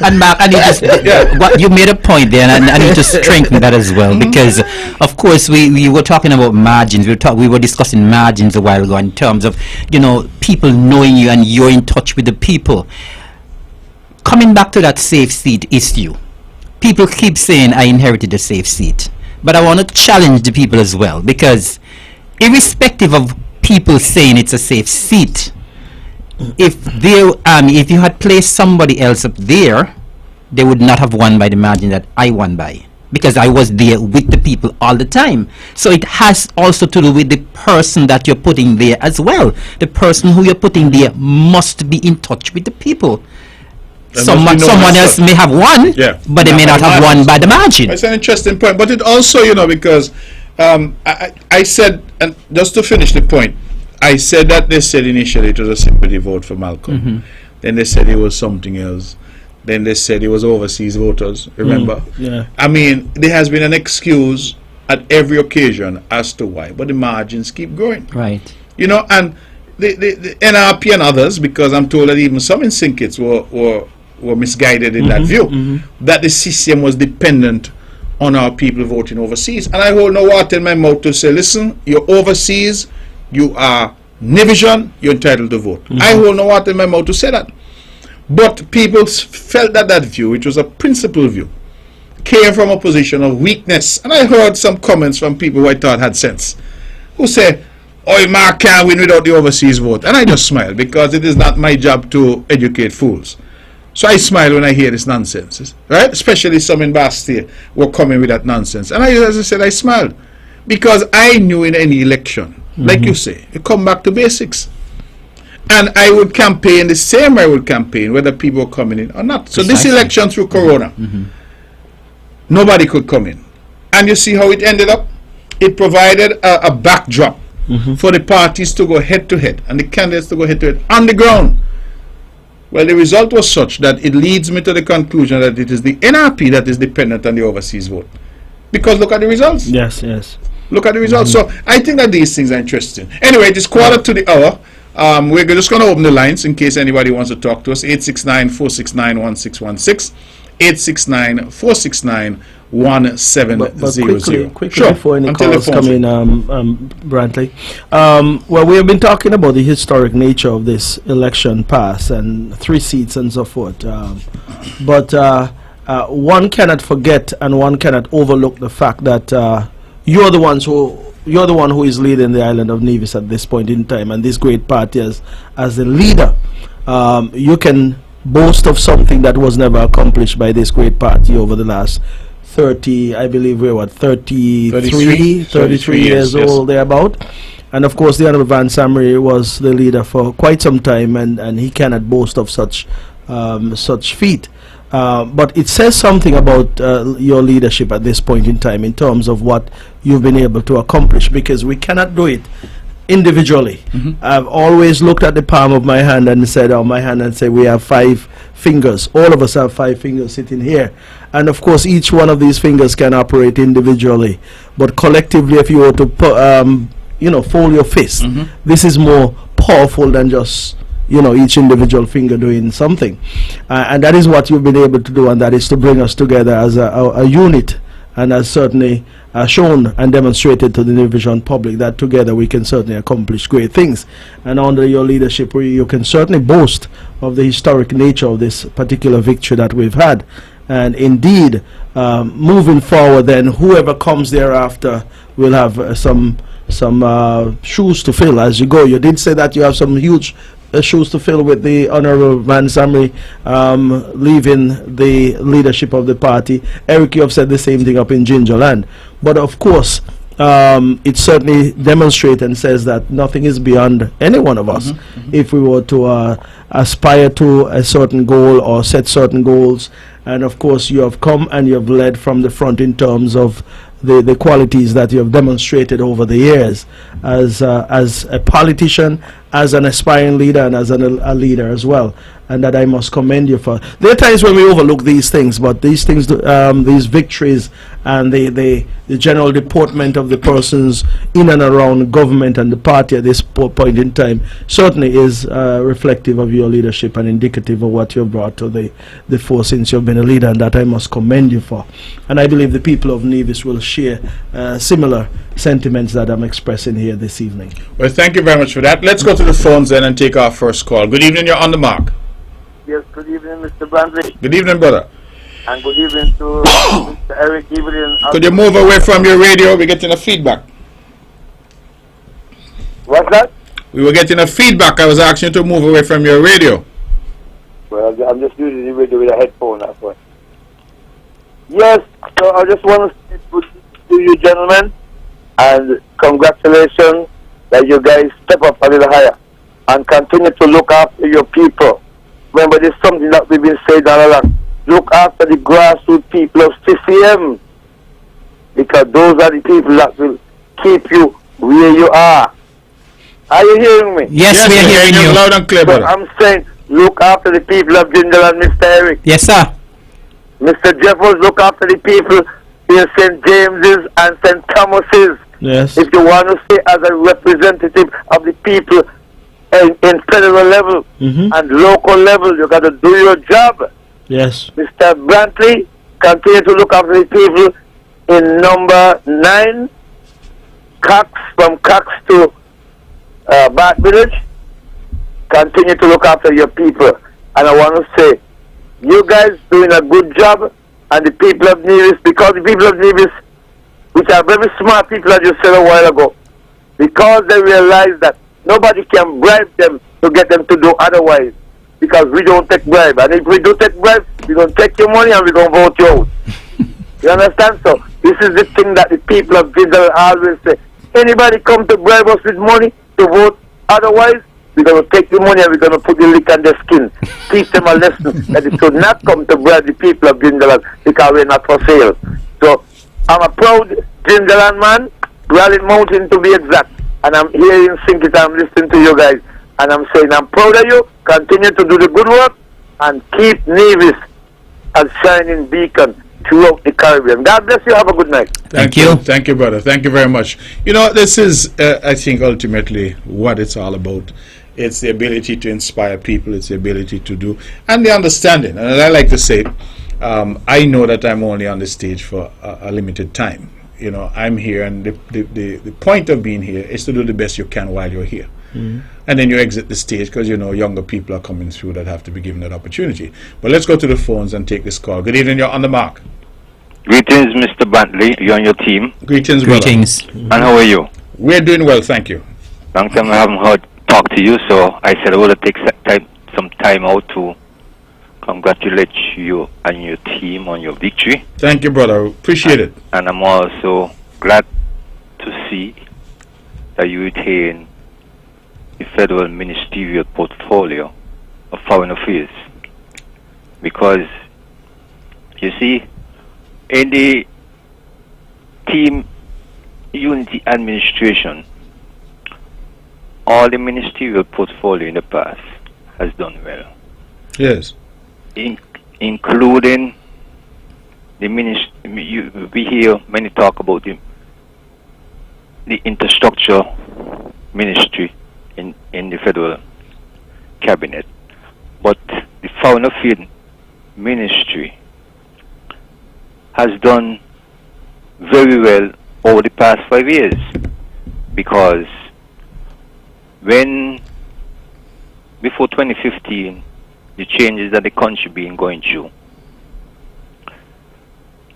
And Mark, I need to what you made a point there, and I need to strengthen that as well, because of course we were talking about margins. We were discussing margins a while ago in terms of people knowing you and you're in touch with the people. Coming back to that safe seat issue, people keep saying I inherited a safe seat, but I want to challenge the people as well, because irrespective of people saying it's a safe seat, if you had placed somebody else up there, they would not have won by the margin that I won by, because I was there with the people all the time. So it has also to do with the person that you're putting there as well. The person who you're putting there must be in touch with the people. Someone else may have won, but they may not have won by the margin. It's an interesting point, but it also, because I said, and just to finish the point, I said that they said initially it was a sympathy vote for Malcolm. Then they said it was something else. Then they said it was overseas voters, remember? I mean, there has been an excuse at every occasion as to why, but the margins keep growing. Right. And the NRP and others, because I'm told that even some in Syncits were misguided in that view, that the system was dependent on our people voting overseas. And I hold no water in my mouth to say, listen, you're overseas, you are Nivision, you're entitled to vote. I hold no water in my mouth to say that. But people felt that view, which was a principled view, came from a position of weakness. And I heard some comments from people who I thought had sense, who say, oh, Mark can't win without the overseas vote. And I just smile, because it is not my job to educate fools. So I smile when I hear this nonsense, right? Especially some in Bastille were coming with that nonsense. And as I said, I smiled, because I knew in any election, like you say, you come back to basics. And I would campaign the same way I would campaign, whether people were coming in or not. So this election through Corona, nobody could come in. And you see how it ended up? It provided a backdrop for the parties to go head to head and the candidates to go head to head on the ground. Well, the result was such that it leads me to the conclusion that it is the NRP that is dependent on the overseas vote. Because look at the results. Yes, yes. Look at the results. So I think that these things are interesting. Anyway, it's quarter to the hour. We're just going to open the lines in case anybody wants to talk to us. 869-469-1616. 869-469-1700. Quickly Sure. before any Until the calls phones come in, Brantley. Well, we have been talking about the historic nature of this election pass and 3 seats and so forth. But one cannot forget and one cannot overlook the fact that you're the one who is leading the island of Nevis at this point in time, and this great party as the leader. You can boast of something that was never accomplished by this great party over the last 30, I believe we're what, 33 years old, thereabout. And of course the Honorable Van Samry was the leader for quite some time, and he cannot boast of such feat. But it says something about your leadership at this point in time in terms of what you've been able to accomplish, because we cannot do it individually. I've always looked at the palm of my hand and said, we have 5 fingers. All of us have 5 fingers sitting here. And of course, each one of these fingers can operate individually. But collectively, if you were to fold your fist, this is more powerful than just each individual finger doing something. And that is what you've been able to do, and that is to bring us together as a unit, and has certainly shown and demonstrated to the Division public that together we can certainly accomplish great things. And under your leadership, you can certainly boast of the historic nature of this particular victory that we've had. And indeed, moving forward, then whoever comes thereafter will have some shoes to fill as you go. You did say that you have some huge shoes to fill with the Honorable Van Samry leaving the leadership of the party. Eric, you have said the same thing up in Gingerland. But of course, it certainly demonstrates and says that nothing is beyond any one of us. If we were to aspire to a certain goal or set certain goals. And of course, you have come and you have led from the front in terms of the qualities that you have demonstrated over the years as a politician, as an aspiring leader, and as a leader as well, and that I must commend you for. There are times when we overlook these things, but these things, these victories and the general deportment of the persons in and around government and the party at this point in time certainly is reflective of your leadership and indicative of what you've brought to the force since you've been a leader, and that I must commend you for. And I believe the people of Nevis will share similar sentiments that I'm expressing here this evening. Well, thank you very much for that. Let's go to the phones then and take our first call. Good evening, you're on the mark. Yes, good evening, Mr. Brantley. Good evening, brother. And good evening to Mr. Eric. Evening. Could you move away from your radio? We're getting a feedback. What's that? We were getting a feedback. I was asking you to move away from your radio. Well, I'm just using the radio with a headphone, that's why. Yes, so I just want to say good to you gentlemen, and congratulations that you guys step up a little higher and continue to look after your people. Remember, there's something that we've been saying all along. Look after the grassroots people of CCM, because those are the people that will keep you where you are. Are you hearing me? Yes, we are hearing you. Loud and clear, brother. I'm saying, look after the people of Jindal and Mr. Eric. Yes, sir. Mr. Jeffers, look after the people in St. James's and St. Thomas's. Yes. If you want to say as a representative of the people in federal level and local level, you got to do your job. Yes. Mr. Brantley, continue to look after the people in number 9, Cox, from Cox to Bath Village. Continue to look after your people. And I want to say, you guys doing a good job, and the people of Nevis, because the people of Nevis, which are very smart people, as you said a while ago, because they realize that nobody can bribe them to get them to do otherwise, because we don't take bribe. And if we do take bribe, we're going to take your money and we're going to vote you out. You understand? So this is the thing that the people of Jindal always say. Anybody come to bribe us with money to vote otherwise, we're going to take the money and we're going to put the lick on their skin. Teach them a lesson that it should not come to bribe the people of Jindal because we're not for sale. So I'm a proud Jindaland man, Raleigh Mountain to be exact. And I'm here in Sinkit, I'm listening to you guys. And I'm saying I'm proud of you. Continue to do the good work and keep Nevis as shining beacon throughout the Caribbean. God bless you. Have a good night. Thank you. Thank you, brother. Thank you very much. You know, this is, I think, ultimately what it's all about. It's the ability to inspire people. It's the ability to do, and the understanding. And as I like to say, I know that I'm only on the stage for a limited time. You know, I'm here, and the point of being here is to do the best you can while you're here. And then you exit the stage because, you know, younger people are coming through that have to be given that opportunity. But let's go to the phones and take this call. Good evening, you're on the mark. Greetings, Mr. Brantley, you and your team. Greetings, brother. Greetings. And how are you? We're doing well, thank you. Long time I haven't heard talk to you, so I said I would take some time out to congratulate you and your team on your victory. Thank you, brother. Appreciate it. And I'm also glad to see that you retain the federal ministerial portfolio of foreign affairs. Because, you see, in the team unity administration, all the ministerial portfolio in the past has done well. Yes. Including the we hear many talk about the infrastructure ministry in the federal cabinet, but the foreign affairs ministry has done very well over the past 5 years, because when before 2015 the changes that the country been going through,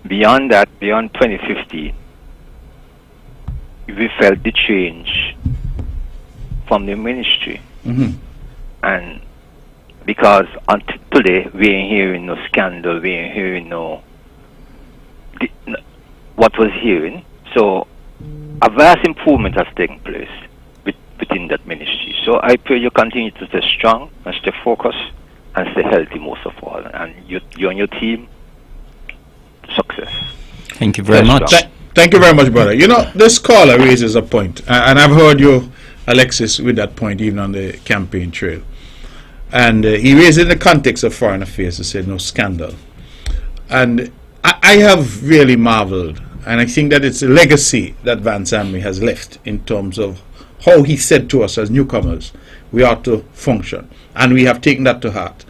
beyond 2015 we felt the change from the ministry. And because until today we ain't hearing no scandal, we ain't hearing what was hearing. So a vast improvement has taken place within that ministry. So I pray you continue to stay strong and stay focused and stay healthy most of all. And you and your team, success. Thank you very much. Thank you very much, brother. You know, this caller raises a point, and I've heard you, Alexis, with that point even on the campaign trail. And he raised it in the context of foreign affairs. He said no scandal. And I have really marveled, and I think that it's a legacy that Van Zandt has left in terms of how he said to us as newcomers, we ought to function. And we have taken that to heart.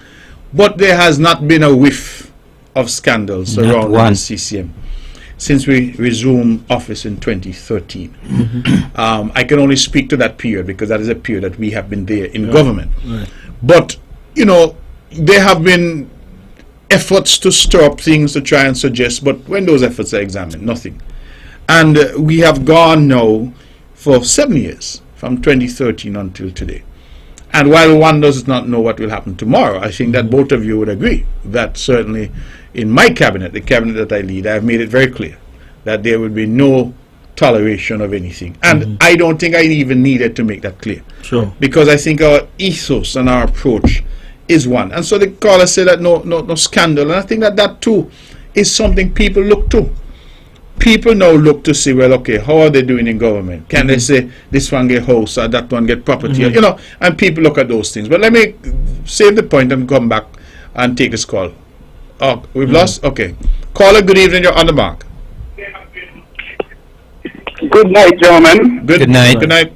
But there has not been a whiff of scandals around the CCM since we resumed office in 2013. I can only speak to that period because that is a period that we have been there in government. But, you know, there have been efforts to stir up things to try and suggest, but when those efforts are examined, nothing. And we have gone now for 7 years, from 2013 until today. And while one does not know what will happen tomorrow, I think that both of you would agree that certainly in my cabinet, the cabinet that I lead, I have made it very clear that there will be no toleration of anything. And I don't think I even needed to make that clear. Sure. Because I think our ethos and our approach is one. And so the caller said that no scandal. And I think that too is something people look to. People now look to see, well, okay, how are they doing in government? Can they say this one get house or that one get property? You know, and people look at those things. But let me save the point and come back and take this call. Oh, we've lost? Okay. Caller, good evening. You're on the mark. Good night, gentlemen. Good night. Good night.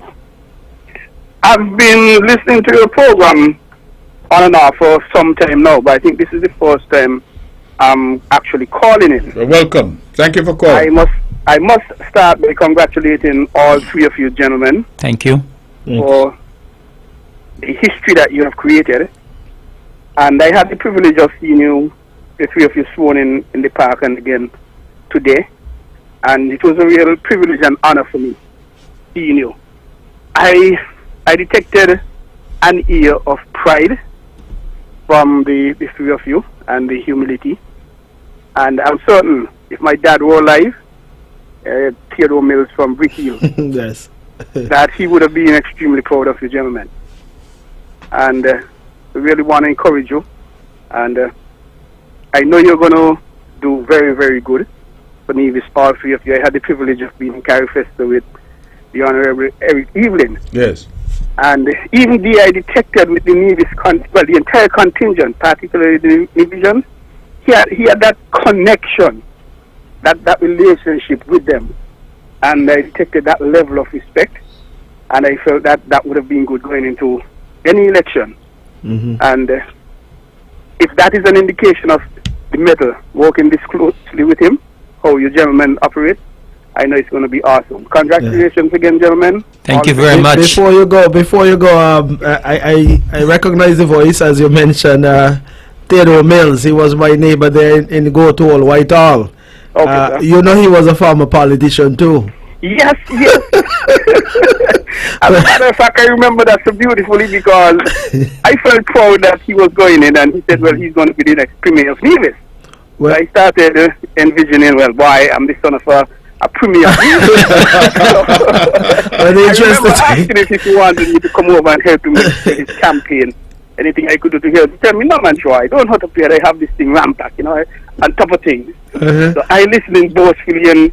I've been listening to your program on and off for some time now, but I think this is the first time I'm actually calling in. Well, welcome. Thank you for calling. I must start by congratulating all three of you gentlemen Thank you. for the history that you have created. And I had the privilege of seeing you, the three of you, sworn in the park and again today. And it was a real privilege and honor for me seeing you. I detected an ear of pride from the three of you and the humility. And I'm certain if my dad were alive, Theodore Mills from Brick Hill, Yes. that he would have been extremely proud of you gentlemen. And we really want to encourage you. And I know you're going to do very, very good for Nevis, all three of you. I had the privilege of being in Carifesta with the Honorable Eric Evelyn. Yes. And even there I detected with the Nevis, the entire contingent, particularly the division, he had that connection that relationship with them, and I detected that level of respect, and I felt that would have been good going into any election. And if that is an indication of the medal, working this closely with him, how you gentlemen operate, I know it's going to be awesome. Congratulations again, gentlemen. Thank you very much. Before you go, I recognize the voice, as you mentioned, Theodore Mills. He was my neighbor there in Goatall, Whitehall. Okay, you know he was a former politician too. Yes. As a matter of fact, I remember that so beautifully because I felt proud that he was going in, and he said, well, he's going to be the next Premier of Nevis. Well, so I started envisioning, well, boy, I'm the son of a Premier of Nevis. I remember asking him if he wanted me to come over and help him with his campaign. Anything I could do to help. He told me, no, man, sure, I don't know how to play. I have this thing rampant, on top of things. So I listening boastfully and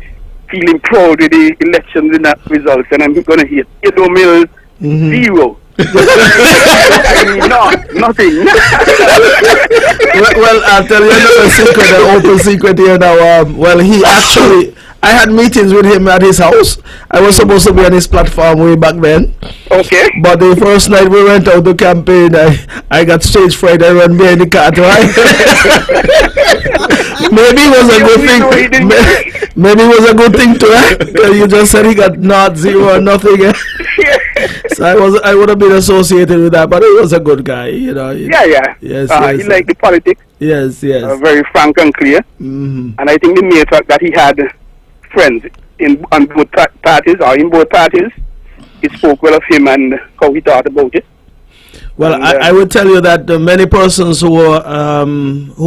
feeling proud with the elections and that results, and I'm going to hear Theodore Mills 0. I mean, nothing. well, I'll tell you another secret, an open secret here now. He actually, I had meetings with him at his house. I was supposed to be on his platform way back then. Okay. But the first night we went out to campaign, I got stage fright. I ran behind the car. Maybe it was a good thing. Maybe it was a good thing to you just said he got not 0 or nothing. So I would have been associated with that, but he was a good guy, Yeah. Yes. He liked the politics. Yes. Very frank and clear. And I think the mere fact that he had friends on both parties or in both parties, he spoke well of him and how he thought about it. Well, and, I would tell you that many persons who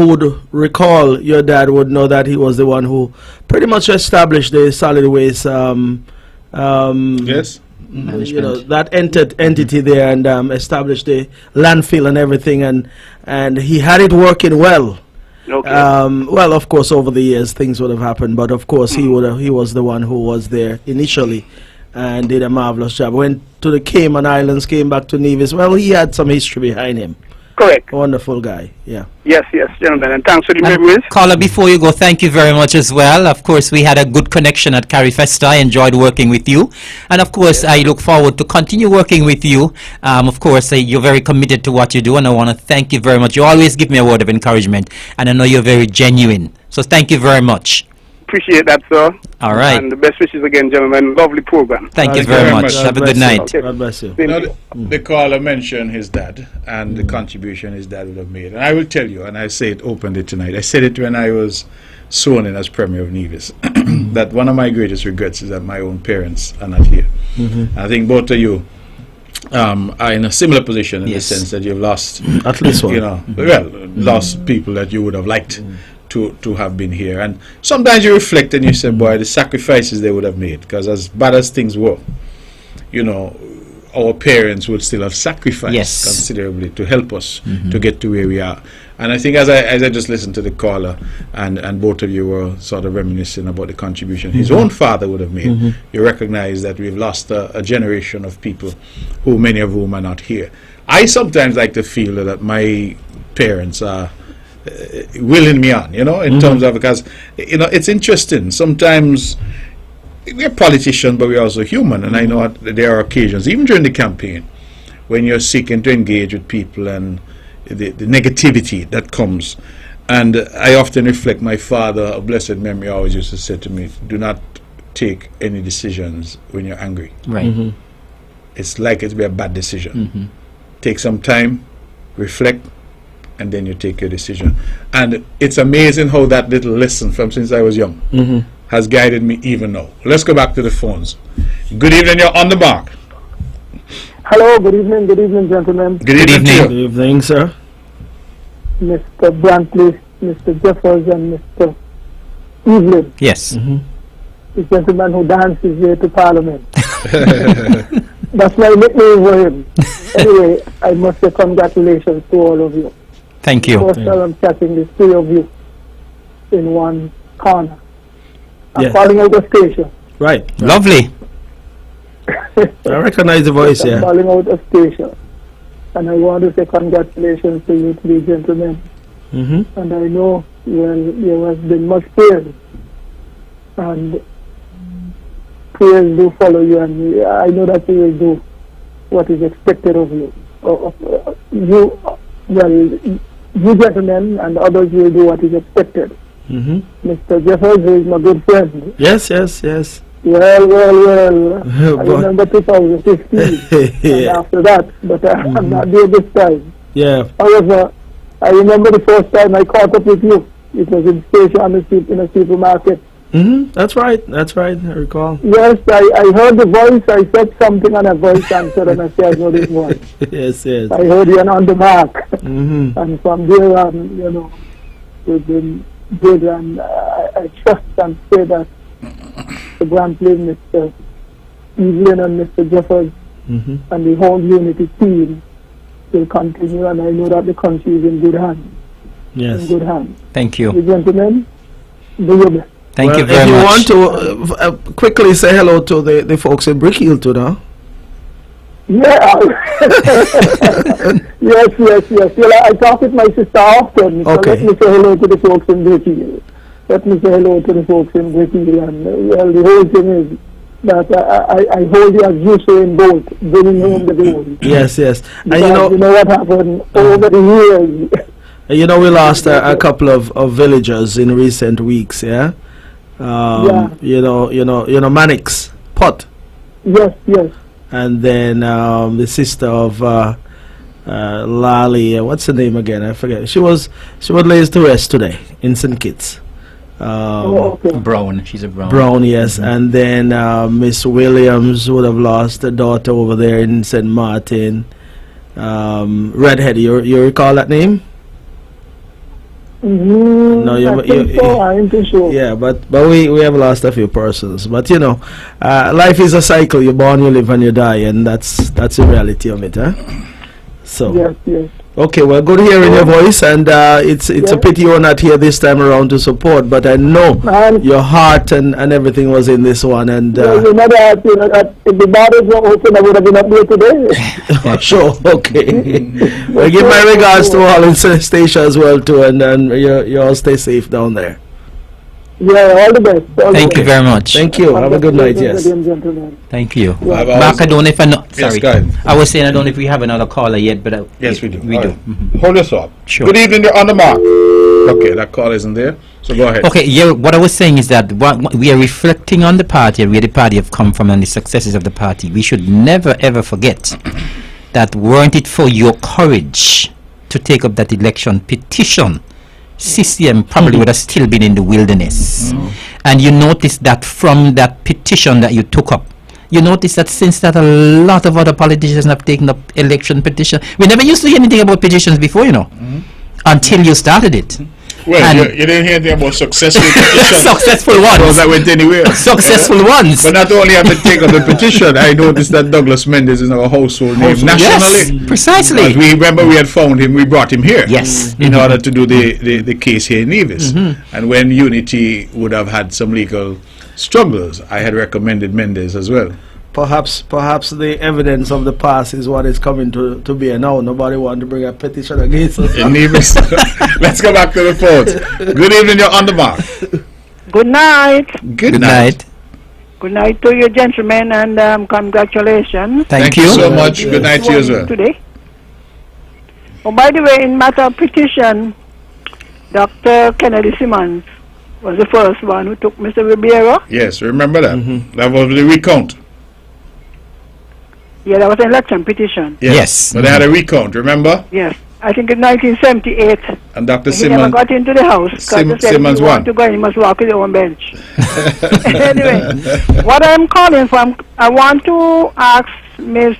would recall your dad would know that he was the one who pretty much established the solid waste. Yes. That entity there, and established the landfill and everything, and he had it working well. Okay. Well, of course, over the years things would have happened, but of course he was the one who was there initially and did a marvelous job. Went to the Cayman Islands, came back to Nevis. Well, he had some history behind him. Correct. Wonderful guy. Yeah. Yes, gentlemen, and thanks for the memories. Caller, before you go, thank you very much as well. Of course, we had a good connection at Carifesta. I enjoyed working with you. And of course, I look forward to continue working with you. Of course, you're very committed to what you do, and I want to thank you very much. You always give me a word of encouragement, and I know you're very genuine. So thank you very much. Appreciate that, sir. All right. And the best wishes again, gentlemen. Lovely program. Thank you very much. Have a good night. Okay. God bless you. The caller mentioned his dad and the contribution his dad would have made. And I will tell you, and I say it openly tonight, I said it when I was sworn in as Premier of Nevis, that one of my greatest regrets is that my own parents are not here. I think both of you are in a similar position in the sense that you've lost, at least one. Lost people that you would have liked to have been here. And sometimes you reflect and you say, boy, the sacrifices they would have made, because as bad as things were, our parents would still have sacrificed considerably to help us to get to where we are. And I think as I just listened to the caller and both of you were sort of reminiscing about the contribution his own father would have made, you recognize that we've lost a generation of people who many of whom are not here. I sometimes like to feel that my parents are willing me on, in terms of, because it's interesting. Sometimes we're politicians, but we're also human, and I know there are occasions, even during the campaign, when you're seeking to engage with people and the negativity that comes. And I often reflect, my father, of blessed memory, always used to say to me, do not take any decisions when you're angry. Right. It's likely to be a bad decision. Take some time, reflect, and then you take your decision. And it's amazing how that little lesson from since I was young has guided me even now. Let's go back to the phones. Good evening, you're on the mark. Hello, good evening, gentlemen. Good evening. Good evening, sir. Mr. Brantley, Mr. Jeffers, and Mr. Evelyn. Yes. The gentleman who dances here to Parliament. That's my nickname for him. Anyway, I must say congratulations to all of you. Thank you. First time I'm chatting the three of you in one corner. I'm calling out a station. Right. Lovely. I recognize the voice, I'm calling out a station. And I want to say congratulations to you three gentlemen. And I know, you have been much praised and prayers do follow you, and I know that you will do what is expected of you. You gentlemen and others will do what is expected. Mr. Jeffers is my good friend. Yes. Well. I remember 2015 and after that, but I'm not there this time. Yeah. However, I remember the first time I caught up with you. It was in station in a supermarket. That's right. I recall. Yes, I heard the voice. I said something and a voice answered, and I said, I know this voice. Yes. I heard you on the mark. And from there on, we've been good, and I trust and say that the Brantley, Mr. Evelyn and Mr. Jeffers and the whole Unity team will continue, and I know that the country is in good hands. Yes. In good hands. Thank you. You gentlemen, do your best. Thank you very much. If you want to quickly say hello to the folks in Brickhill too now. Yeah. Yes. Well, I talk with my sister often. So Okay. let me say hello to the folks in Brickhill. And the whole thing is that I hold you as you say in both, bringing home the glory. Yes. And Because you know what happened over the years. we lost a couple of villagers in recent weeks. Yeah. Mannix Pot. Yes. And then the sister of Lali, what's her name again? I forget. She was laid to rest today in St. Kitts. Okay. Brown. She's a Brown. Brown, yes. And then Miss Williams would have lost a daughter over there in St. Martin. Redhead, you recall that name? No, I think so. I'm too sure. Yeah, but we have lost a few persons. But life is a cycle. You born, you live, and you die, and that's the reality of it, huh? So. Yes. Okay, well, good hearing your voice, and it's a pity you're not here this time around to support. But I know your heart and everything was in this one, and you know that if the borders were open, I would have been up here today. sure, okay. Well, give my regards to all in Celestia as well too, and you all stay safe down there. Yeah, all the best. Thank you very much. Thank you. Have a good night. Yes. Thank you. I've Mark, I don't know if I know. Yes, Sorry. go ahead. I was saying I don't know if we have another caller yet, but Yes, we do. We All do. right. Hold your thought. Sure. Good evening, you're on the mark. Okay, that call isn't there, so go ahead. Okay, yeah, what I was saying is that what we are reflecting on the party, where the party have come from, and the successes of the party. We should never ever forget that weren't it for your courage to take up that election petition, CCM probably would have still been in the wilderness. And you notice that from that petition that you took up, you notice that since that a lot of other politicians have taken up election petition. We never used to hear anything about petitions before, until you started it. Well, you didn't hear anything about successful petitions. Successful ones. Those that went anywhere. Successful ones. But not only have they taken up the petition, I noticed that Douglas Mendes is now a household name nationally. Yes, precisely. Because we remember we had found him, we brought him here. Yes. In order to do the case here in Nevis. And when Unity would have had some legal struggles, I had recommended Mendes as well. Perhaps the evidence of the past is what is coming to be now. Nobody want to bring a petition against us. In Nevis. Let's go back to the phones. Good evening, you're on the mark. Good night. Good night. Good night to you, gentlemen, and congratulations. Thank you so much. Good night to you as well. Today. Oh, by the way, in matter of petition, Dr. Kennedy Simmons was the first one who took Mr. Ribeiro. Yes, remember that. That was the recount. Yeah, that was an election petition. Yes. But they had a recount, remember? Yes. I think in 1978. And Dr. He never Simmons. got into the house. Simmons won. won. To go, he must walk his own bench. Anyway, what I'm calling from, I want to ask Mr.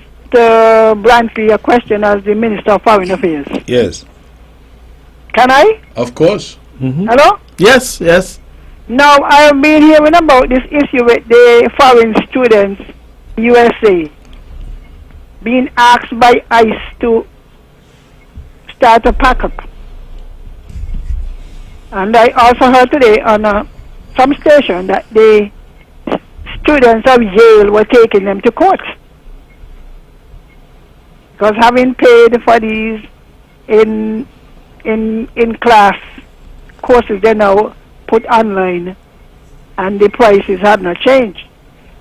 Brantley a question as the Minister of Foreign Affairs. Yes. Can I? Of course. Hello? Yes. Now, I've been hearing about this issue with the foreign students, USA, being asked by ICE to start a pack-up. And I also heard today on some station that the students of Yale were taking them to court. Because having paid for these in class courses they now put online, and the prices have not changed.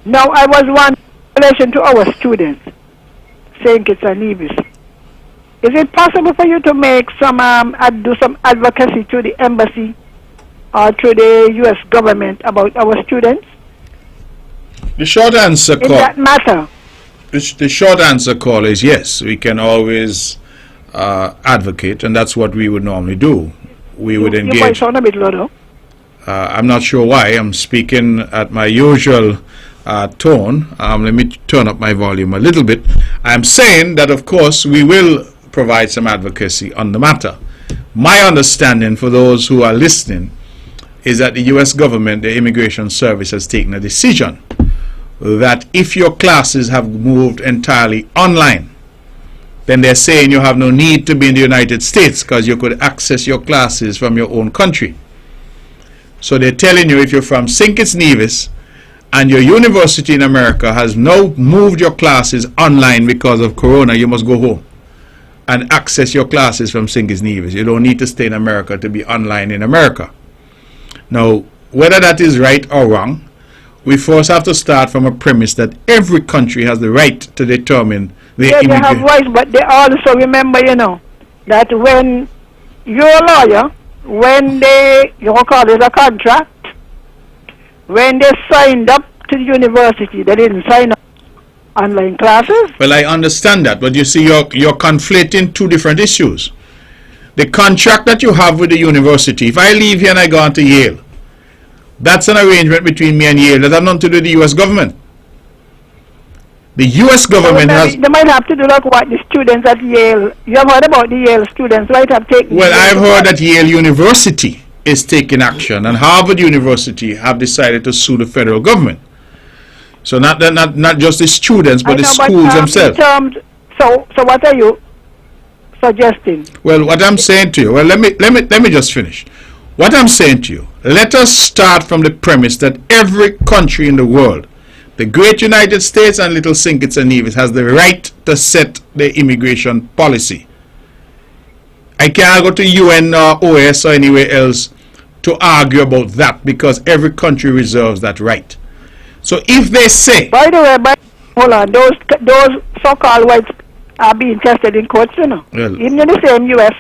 Now, I was one in relation to our students, St. Kitts and Nevis. Is it possible for you to make some, do some advocacy to the embassy or to the U.S. government about our students? The short answer, In that matter. The short answer, call, is yes. We can always advocate, and that's what we would normally do. We would engage. Your voice sound a bit low, though. I'm not sure why. I'm speaking at my usual tone. Let me turn up my volume a little bit. I'm saying that, of course, we will provide some advocacy on the matter. My understanding, for those who are listening, is that the U.S. government, the Immigration Service, has taken a decision that if your classes have moved entirely online, then they're saying you have no need to be in the United States because you could access your classes from your own country. So they're telling you, if you're from St. Kitts Nevis and your university in America has now moved your classes online because of Corona, you must go home and access your classes from St. Kitts Nevis. You don't need to stay in America to be online in America. Now, whether that is right or wrong, we first have to start from a premise that every country has the right to determine their They have rights, but they also remember, that when you're a lawyer, when you call it a contract, when they signed up to the university, they didn't sign up online classes. Well, I understand that, but you see, you're conflating two different issues. The contract that you have with the university, if I leave here and I go on to Yale, that's an arrangement between me and Yale that has nothing to do with the U.S. government. The U.S. government has... They might have to do like what the students at Yale... You have heard about the Yale students, right? Have taken... Well, I've heard that Yale University is taking action, and Harvard University have decided to sue the federal government. So not just the students, but the schools themselves. So what are you suggesting? Well, what I'm saying to you... Well, let me just finish. What I'm saying to you, let us start from the premise that every country in the world, the great United States and little St. Kitts and Nevis, has the right to set their immigration policy. I can't go to UN or OS or anywhere else to argue about that because every country reserves that right. So if they say... By the way, hold on, those so-called whites are being tested in courts, Well, even in the same US.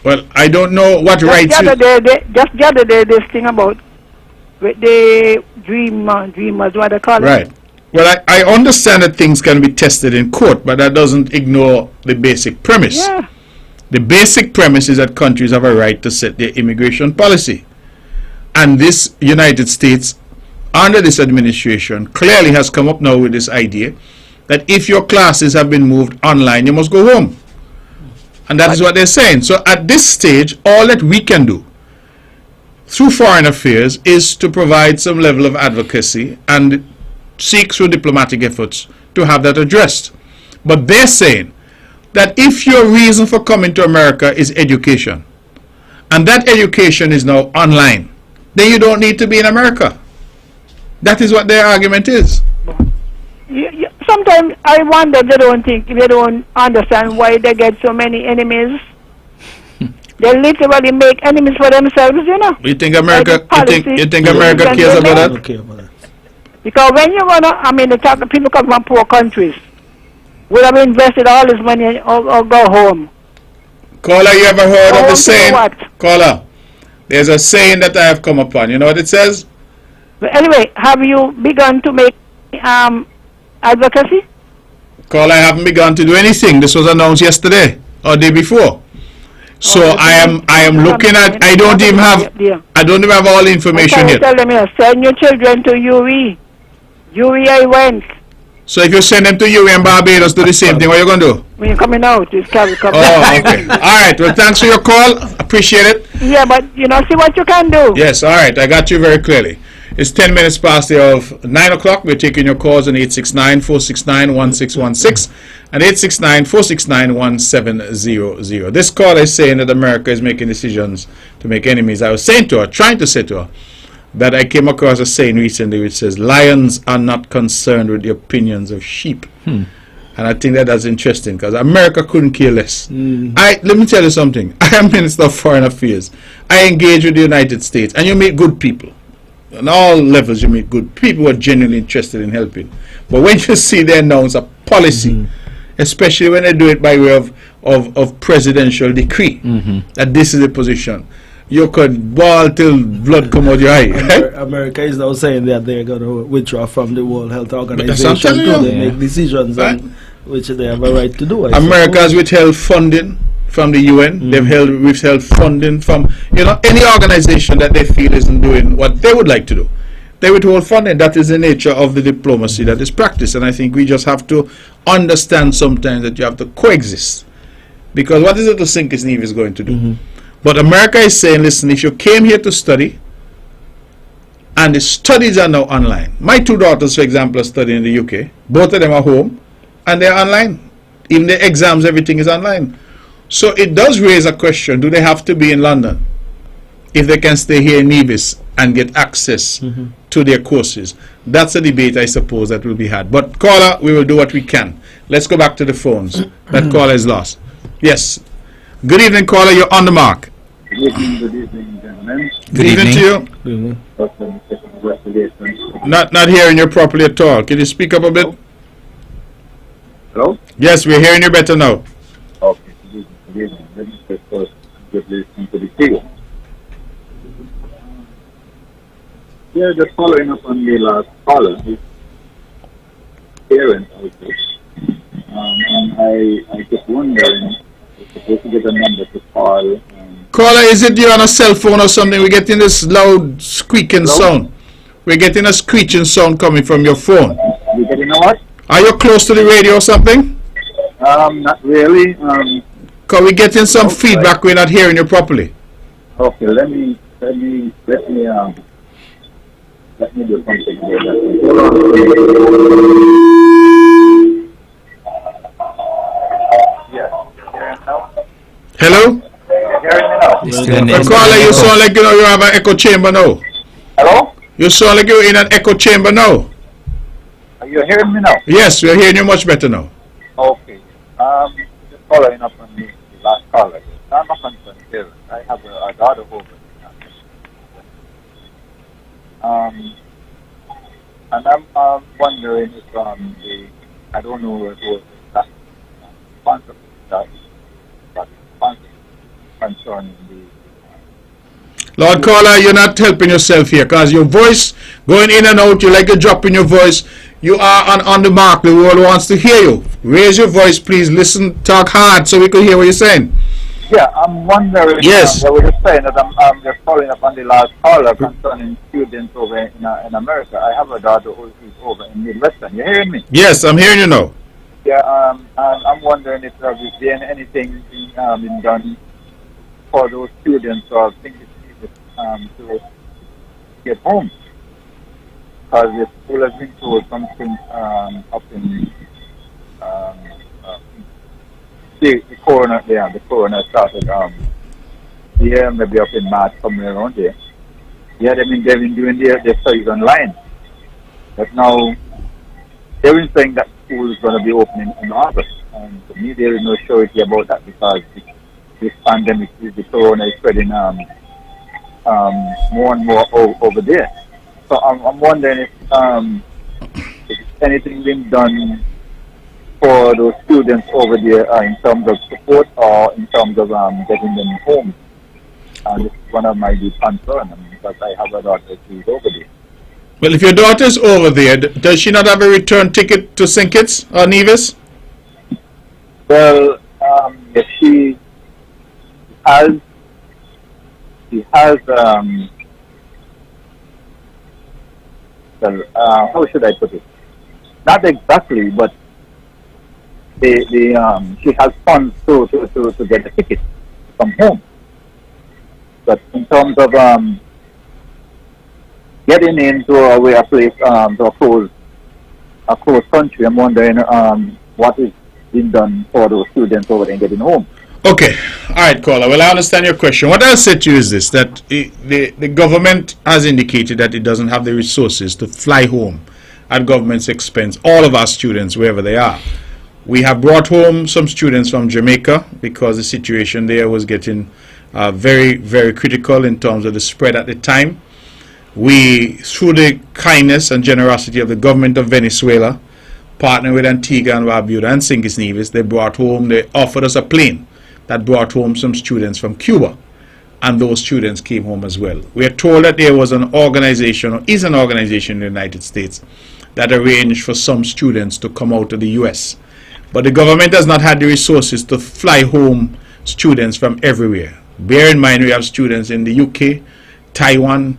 Well, I don't know what rights... Just the other day, this thing about the dreamers, what they call it. Right. Well, I understand that things can be tested in court, but that doesn't ignore the basic premise. Yeah. The basic premise is that countries have a right to set their immigration policy. And this United States, under this administration, clearly has come up now with this idea that if your classes have been moved online, you must go home. And that is what they're saying. So at this stage, all that we can do through foreign affairs is to provide some level of advocacy and seek through diplomatic efforts to have that addressed. But they're saying that if your reason for coming to America is education, and that education is now online, then you don't need to be in America. That is what their argument is. Sometimes I wonder if they don't understand why they get so many enemies. They literally make enemies for themselves, You think America? You think America cares about that? Okay. Because when you people come from poor countries, would have invested all this money or go home. Caller, you ever heard of the saying? What? Caller, there's a saying that I have come upon. You know what it says? But anyway, have you begun to make advocacy? Caller, I haven't begun to do anything. This was announced yesterday or day before. So I am looking at. I don't even have all the information yet. Tell them, send your children to UE. UE, I went. So if you send them to UE and Barbados, do the same thing. What are you going to do? When you're coming out, it's coming. Oh, okay. All right. Well, thanks for your call. Appreciate it. Yeah, but see what you can do. Yes. All right. I got you very clearly. It's 10 minutes past the hour of 9 o'clock. We're taking your calls on 869-469-1616 and 869-469-1700. This caller is saying that America is making decisions to make enemies. I was trying to say to her, that I came across a saying recently which says, lions are not concerned with the opinions of sheep. And I think that's interesting because America couldn't care less. Let me tell you something. I am Minister of Foreign Affairs. I engage with the United States, and you meet good people. On all levels, you meet good people who are genuinely interested in helping. But when you see they announce a policy, especially when they do it by way of presidential decree, that this is the position, you could bawl till blood come out your eye. America is now saying that they're going to withdraw from the World Health Organization. That's what I'm telling you. They make decisions, Right. which they have a right to do. America has withheld funding from the UN. They've withheld funding from any organization that they feel isn't doing what they would like to do. They withhold funding. That is the nature of the diplomacy that is practiced. And I think we just have to understand sometimes that you have to coexist. Because what is it the Sinkers Navy is going to do? But America is saying, listen, if you came here to study, and the studies are now online. My 2 daughters, for example, are studying in the UK. Both of them are home, and they're online. Even the exams, everything is online. So it does raise a question, do they have to be in London if they can stay here in Nevis and get access to their courses? That's a debate, I suppose, that will be had. But caller, we will do what we can. Let's go back to the phones. That caller is lost. Yes. Good evening, caller. You're on the mark. Good evening, gentlemen. Good evening to you. Not hearing you properly at all. Can you speak up a bit? Hello? Yes, we're hearing you better now. Okay, good evening. Let me say first, good listening to the table. Yeah, just following up on the last caller, his parents also. And I just wondering, if you're supposed to get a number to call. Caller, is it you on a cell phone or something? We're getting this loud squeaking sound. We're getting a screeching sound coming from your phone. You getting a what? Are you close to the radio or something? Not really. Because we're getting some feedback. We're not hearing you properly. Okay, let me do something about that. Hello? Caller, you sound like you have an echo chamber now. Hello? You sound like you're in an echo chamber now. Are you hearing me now? Yes, we're hearing you much better now. Okay. Just following up on the last caller. I'm a concerned parent. I have a daughter over. And I'm wondering if I don't know what was that sponsor that, but sponsor concerning the. Lord Caller, you're not helping yourself here because your voice going in and out, you like a drop in your voice. You are on the mark. The world wants to hear you. Raise your voice, please. Listen, talk hard so we can hear what you're saying. Yeah, I'm wondering. Yes. I was just saying that I'm just following up on the last caller concerning students over in America. I have a daughter who's over in Midwestern. You hearing me? Yes, I'm hearing you now. Yeah, and I'm wondering if there is anything being done for those students or things to get home. Because the school has been told something up in the coroner there. The coroner started maybe up in March, somewhere around there. Yeah, they've been doing their studies online. But now they've been saying that school is going to be opening in August. And to me, there is no surety about that because this pandemic, the corona is spreading more and more over there. So I'm wondering if anything been done for those students over there in terms of support or in terms of getting them home. And this is one of my big concerns because I have a daughter who's over there. Well, if your daughter's over there, does she not have a return ticket to St. Kitts or Nevis? Well, yes, she has. How should I put it? Not exactly, but she has funds to get a ticket from home. But in terms of getting into a place to a closed country, I'm wondering what is being done for those students over there and getting home. Okay. All right, caller. Well, I understand your question. What I'll say to you is this, that the government has indicated that it doesn't have the resources to fly home at government's expense, all of our students, wherever they are. We have brought home some students from Jamaica because the situation there was getting very, very critical in terms of the spread at the time. We, through the kindness and generosity of the government of Venezuela, partnered with Antigua and Barbuda and St. Kitts and Nevis, they offered us a plane that brought home some students from Cuba, and those students came home as well. We are told that there was an organization, or is an organization in the United States, that arranged for some students to come out of the US. But the government has not had the resources to fly home students from everywhere. Bear in mind, we have students in the UK, Taiwan,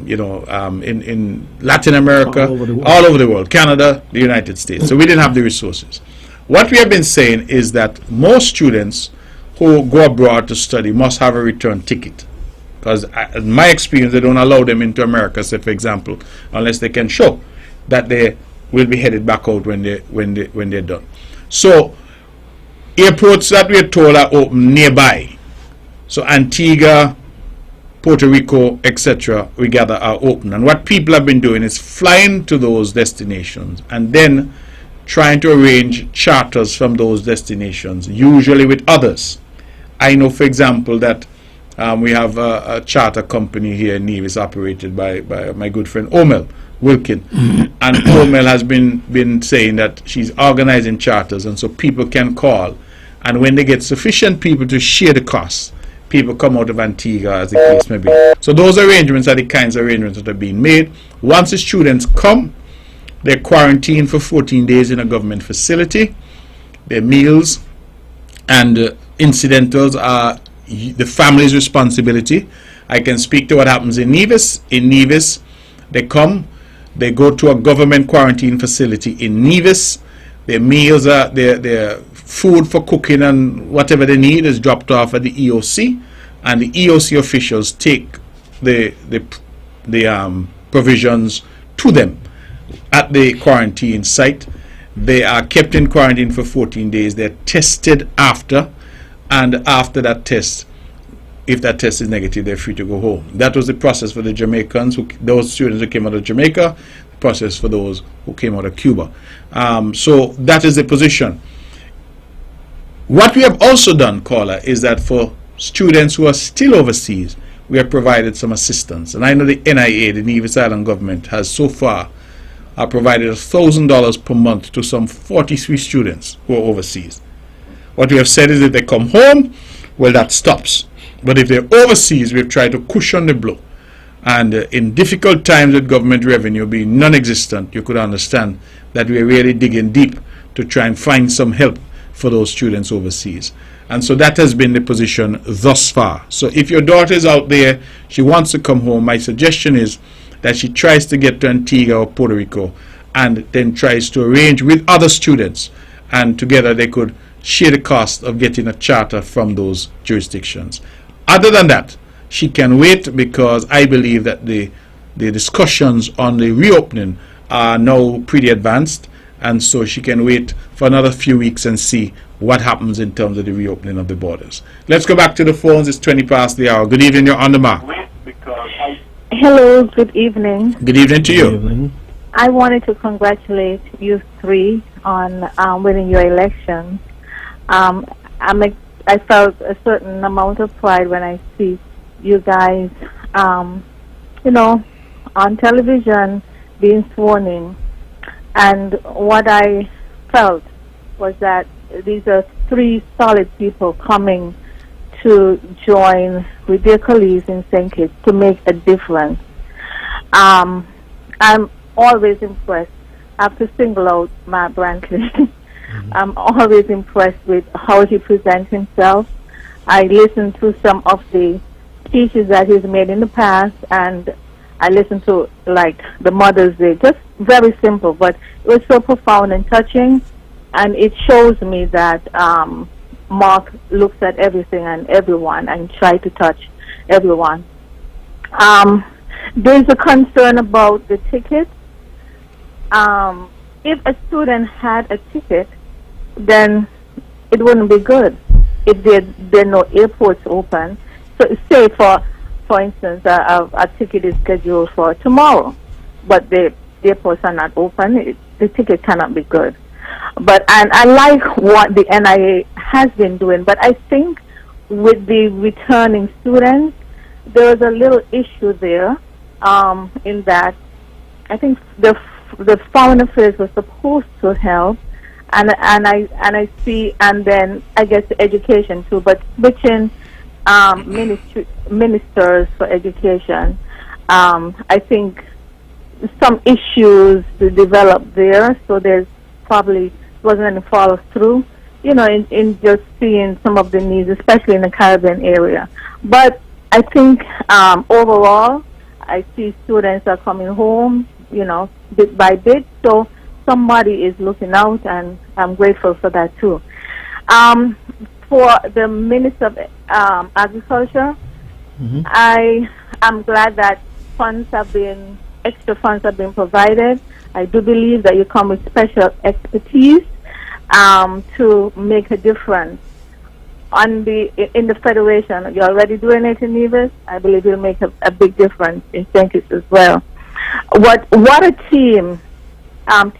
in Latin America, all over the world, Canada, the United States. So we didn't have the resources. What we have been saying is that most students who go abroad to study must have a return ticket, because in my experience, they don't allow them into America, say for example, unless they can show that they will be headed back out when they're done. So airports that we are told are open nearby. So Antigua, Puerto Rico, etc., we gather are open. And what people have been doing is flying to those destinations and then trying to arrange charters from those destinations, usually with others. I know, for example, that we have a charter company here in Nevis operated by my good friend Omel Wilkin. And Omel has been saying that she's organizing charters, and so people can call. And when they get sufficient people to share the costs, people come out of Antigua, as the case may be. So those arrangements are the kinds of arrangements that are being made. Once the students come, they're quarantined for 14 days in a government facility. Their meals and incidentals are the family's responsibility. I can speak to what happens in Nevis. In Nevis, they come, they go to a government quarantine facility in Nevis. Their meals are their food for cooking and whatever they need is dropped off at the EOC, and the EOC officials take the provisions to them at the quarantine site. They are kept in quarantine for 14 days. They're tested after, and after that test, if that test is negative, they're free to go home. That was the process for the Jamaicans, those students who came out of Jamaica, the process for those who came out of Cuba. So that is the position. What we have also done, caller, is that for students who are still overseas, we have provided some assistance. And I know the NIA, the Nevis Island government, has so far provided $1,000 per month to some 43 students who are overseas. What we have said is if they come home, well, that stops. But if they're overseas, we've tried to cushion the blow. And in difficult times with government revenue being non-existent, you could understand that we're really digging deep to try and find some help for those students overseas. And so that has been the position thus far. So if your daughter is out there, she wants to come home, my suggestion is that she tries to get to Antigua or Puerto Rico and then tries to arrange with other students, and together they could share the cost of getting a charter from those jurisdictions. Other than that, she can wait, because I believe that the discussions on the reopening are now pretty advanced, and so she can wait for another few weeks and see what happens in terms of the reopening of the borders. Let's go back to the phones. It's 20 past the hour. Good evening, you're on the mark. Hello, good evening. Good evening to you. Good evening. I wanted to congratulate you three on winning your election. I felt a certain amount of pride when I see you guys, on television being sworn in. And what I felt was that these are three solid people coming to join with their colleagues in St. Kitts to make a difference. I'm always impressed. I have to single out Matt Brantley. I'm always impressed with how he presents himself. I listened to some of the speeches that he's made in the past, and I listened to, like, the Mother's Day. Just very simple, but it was so profound and touching, and it shows me that Mark looks at everything and everyone and tries to touch everyone. There's a concern about the tickets. If a student had a ticket, then it wouldn't be good if there are no airports open. So say, for instance, a ticket is scheduled for tomorrow, but the airports are not open, the ticket cannot be good. But and I like what the NIA has been doing, but I think with the returning students, there was a little issue there in that I think the Foreign Affairs was supposed to help, and I see, and then I guess education too, but switching ministers for education, I think some issues to develop there, so there's probably wasn't any follow through, in just seeing some of the needs, especially in the Caribbean area. But I think overall, I see students are coming home, bit by bit, so somebody is looking out, and I'm grateful for that too. For the Minister of Agriculture, I am glad that extra funds have been provided. I do believe that you come with special expertise to make a difference. In the Federation, you're already doing it in Nevis. I believe you'll make a big difference in St. Kitts as well. What a team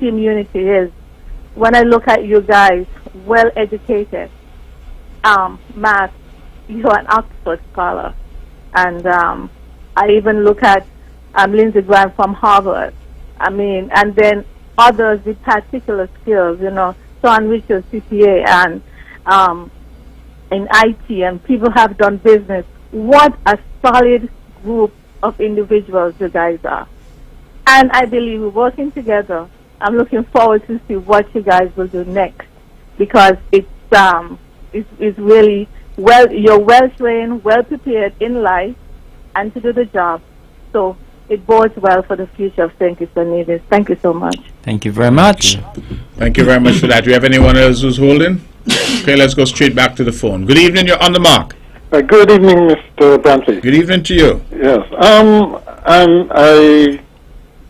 unity is. When I look at you guys, well educated, math, you're an Oxford scholar, and I even look at Lindsey Graham from Harvard. And then others with particular skills, Sean Richards, CPA, and in IT, and people have done business. What a solid group of individuals you guys are. And I believe we're working together. I'm looking forward to see what you guys will do next, because it's really you're well trained, well prepared in life, and to do the job. So it bodes well for the future of St. Kitts and Nevis. Thank you so much. Thank you very much. Thank you very much for that. Do you have anyone else who's holding? Okay, let's go straight back to the phone. Good evening, you're on the mark. Good evening, Mr. Brantley. Good evening to you. Yes. I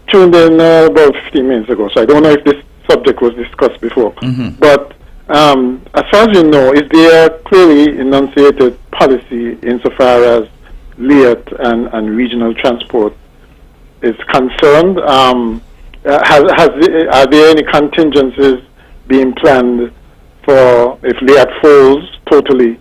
tuned in about 15 minutes ago, so I don't know if this subject was discussed before. But as far as you know, is there clearly enunciated policy insofar as LEAT and regional transport is concerned? Are there any contingencies being planned for if LEAT falls totally,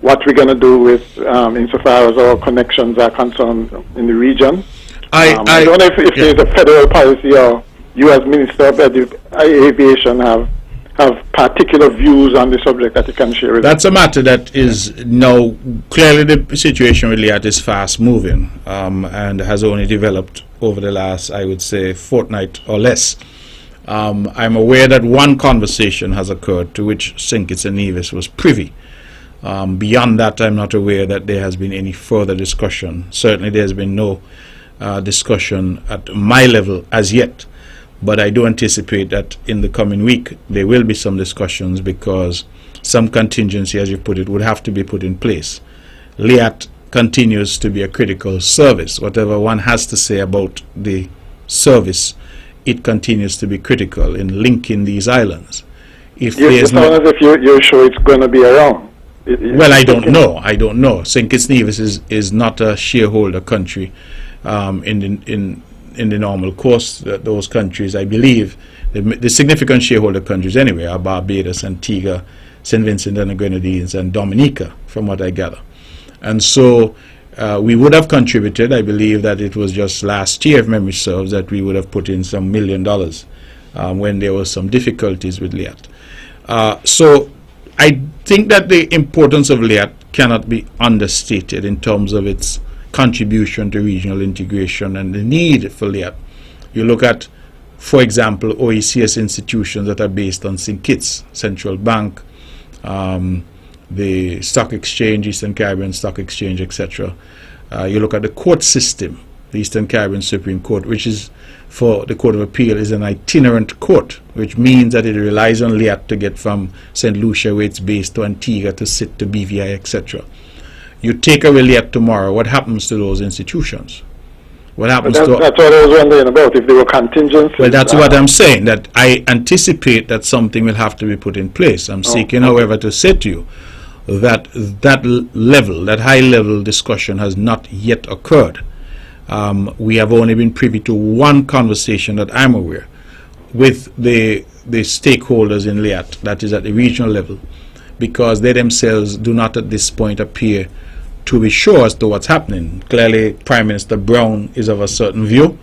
what we're going to do with insofar as our connections are concerned in the region? I don't know if there's a federal policy, or you as Minister of Aviation have particular views on the subject that you can share with us. That's a matter that is now clearly the situation with LEAT is fast moving and has only developed over the last, I would say, fortnight or less. I'm aware that one conversation has occurred to which St. Kitts and Nevis was privy. Beyond that, I'm not aware that there has been any further discussion. Certainly there has been no discussion at my level as yet. But I do anticipate that in the coming week there will be some discussions, because some contingency, as you put it, would have to be put in place. LEAT continues to be a critical service. Whatever one has to say about the service, it continues to be critical in linking these islands. If you sound as if you're sure it's going to be around. Well, I don't know. I don't know. St. Kitts Nevis is not a shareholder country in the normal course. Those countries, I believe, the significant shareholder countries anyway are Barbados, Antigua, St. Vincent and the Grenadines, and Dominica, from what I gather. And so we would have contributed. I believe that it was just last year, if memory serves, that we would have put in some $1 million when there was some difficulties with LEAT. So I think that the importance of LEAT cannot be understated in terms of its contribution to regional integration and the need for LEAT. You look at, for example, OECS institutions that are based on St. Kitts, Central Bank, the Stock Exchange, Eastern Caribbean Stock Exchange, etc. You look at the court system, the Eastern Caribbean Supreme Court, which is, for the Court of Appeal, is an itinerant court, which means that it relies on LEAT to get from St. Lucia, where it's based, to Antigua, to SIT, to BVI, etc. You take away LEAT tomorrow, what happens to those institutions? What happens that's what I was wondering about, if there were contingencies. Well, that's what I'm saying, that I anticipate that something will have to be put in place. I'm seeking, however, to say to you that that high-level discussion has not yet occurred. We have only been privy to one conversation that I'm aware, with the stakeholders in LIAT, that is at the regional level, because they themselves do not at this point appear to be sure as to what's happening. Clearly, Prime Minister Brown is of a certain view,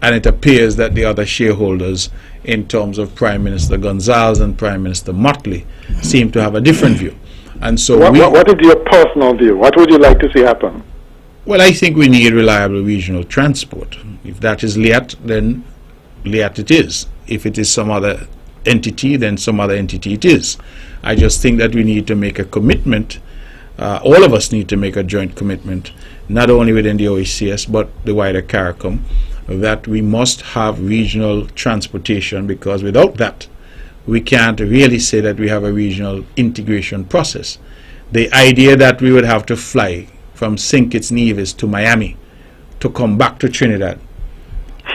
and it appears that the other shareholders, in terms of Prime Minister Gonzalez and Prime Minister Motley, seem to have a different view. And so what is your personal view? What would you like to see happen? Well, I think we need reliable regional transport. If that is LIAT, then LIAT it is. If it is some other entity, then some other entity it is. I just think that we need to make a commitment. All of us need to make a joint commitment, not only within the OECS, but the wider CARICOM, that we must have regional transportation, because without that, we can't really say that we have a regional integration process. The idea that we would have to fly from St. Kitts Nevis to Miami to come back to Trinidad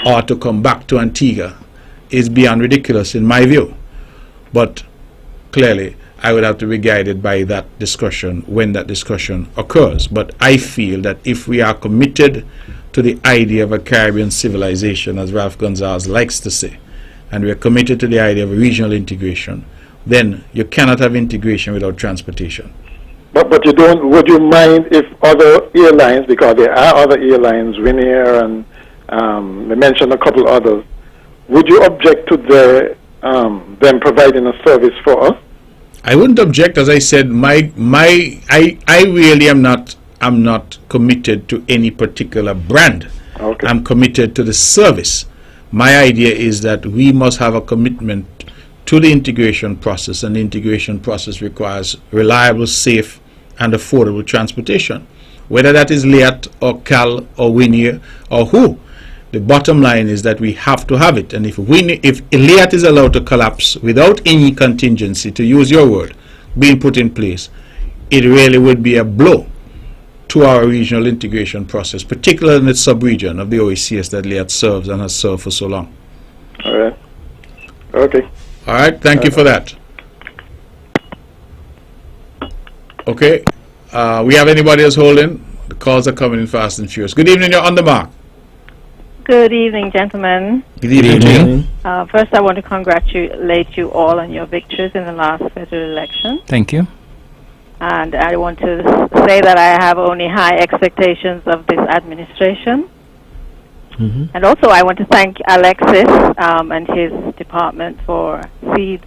or to come back to Antigua is beyond ridiculous in my view. But clearly, I would have to be guided by that discussion when that discussion occurs. But I feel that if we are committed to the idea of a Caribbean civilization, as Ralph Gonzalez likes to say, and we are committed to the idea of regional integration, then you cannot have integration without transportation. But you don't. Would you mind if other airlines, because there are other airlines, Winair and they mentioned a couple others, would you object to them providing a service for us? I wouldn't object. As I said, I really am not committed to any particular brand. Okay. I'm committed to the service. My idea is that we must have a commitment to the integration process, and the integration process requires reliable, safe, and affordable transportation. Whether that is LIAT or CAL or Winair or who, the bottom line is that we have to have it. And if LIAT is allowed to collapse without any contingency, to use your word, being put in place, it really would be a blow to our regional integration process, particularly in the sub-region of the OECS that LIAT serves and has served for so long. All right. Okay. All right. Thank you for that. Okay. We have anybody else holding? The calls are coming in fast and furious. Good evening. You're on the mark. Good evening, gentlemen. Good evening. First, I want to congratulate you all on your victories in the last federal election. Thank you. And I want to say that I have only high expectations of this administration. Mm-hmm. And also, I want to thank Alexis and his department for seeds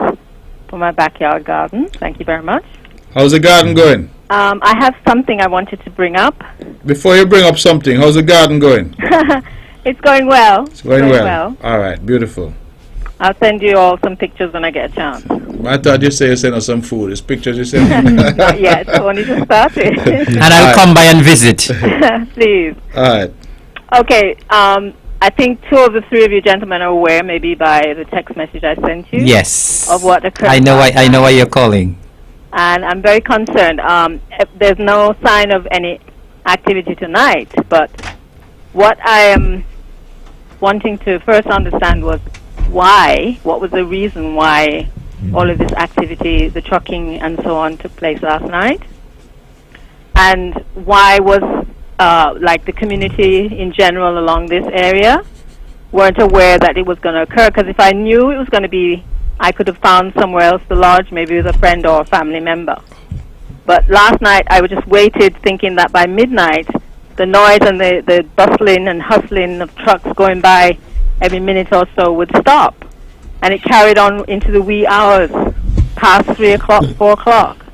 for my backyard garden. Thank you very much. How's the garden going? I have something I wanted to bring up. Before you bring up something, how's the garden going? It's going well. It's going well. All right, beautiful. I'll send you all some pictures when I get a chance. I thought you said you sent us some food. It's pictures you sent. Not yet. I only just started. And I'll come by and visit. Please. All right. Okay. I think two of the three of you gentlemen are aware, maybe by the text message I sent you. Yes. Of what occurred. I know why you're calling. And I'm very concerned. There's no sign of any activity tonight, but what I am wanting to first understand was what was the reason why all of this activity, the trucking and so on, took place last night? And why was, the community in general along this area weren't aware that it was going to occur? Because if I knew it was going to be, I could have found somewhere else to lodge, maybe with a friend or a family member. But last night, I just waited thinking that by midnight, the noise and the bustling and hustling of trucks going by every minute or so would stop. And it carried on into the wee hours, past 3 o'clock, 4 o'clock.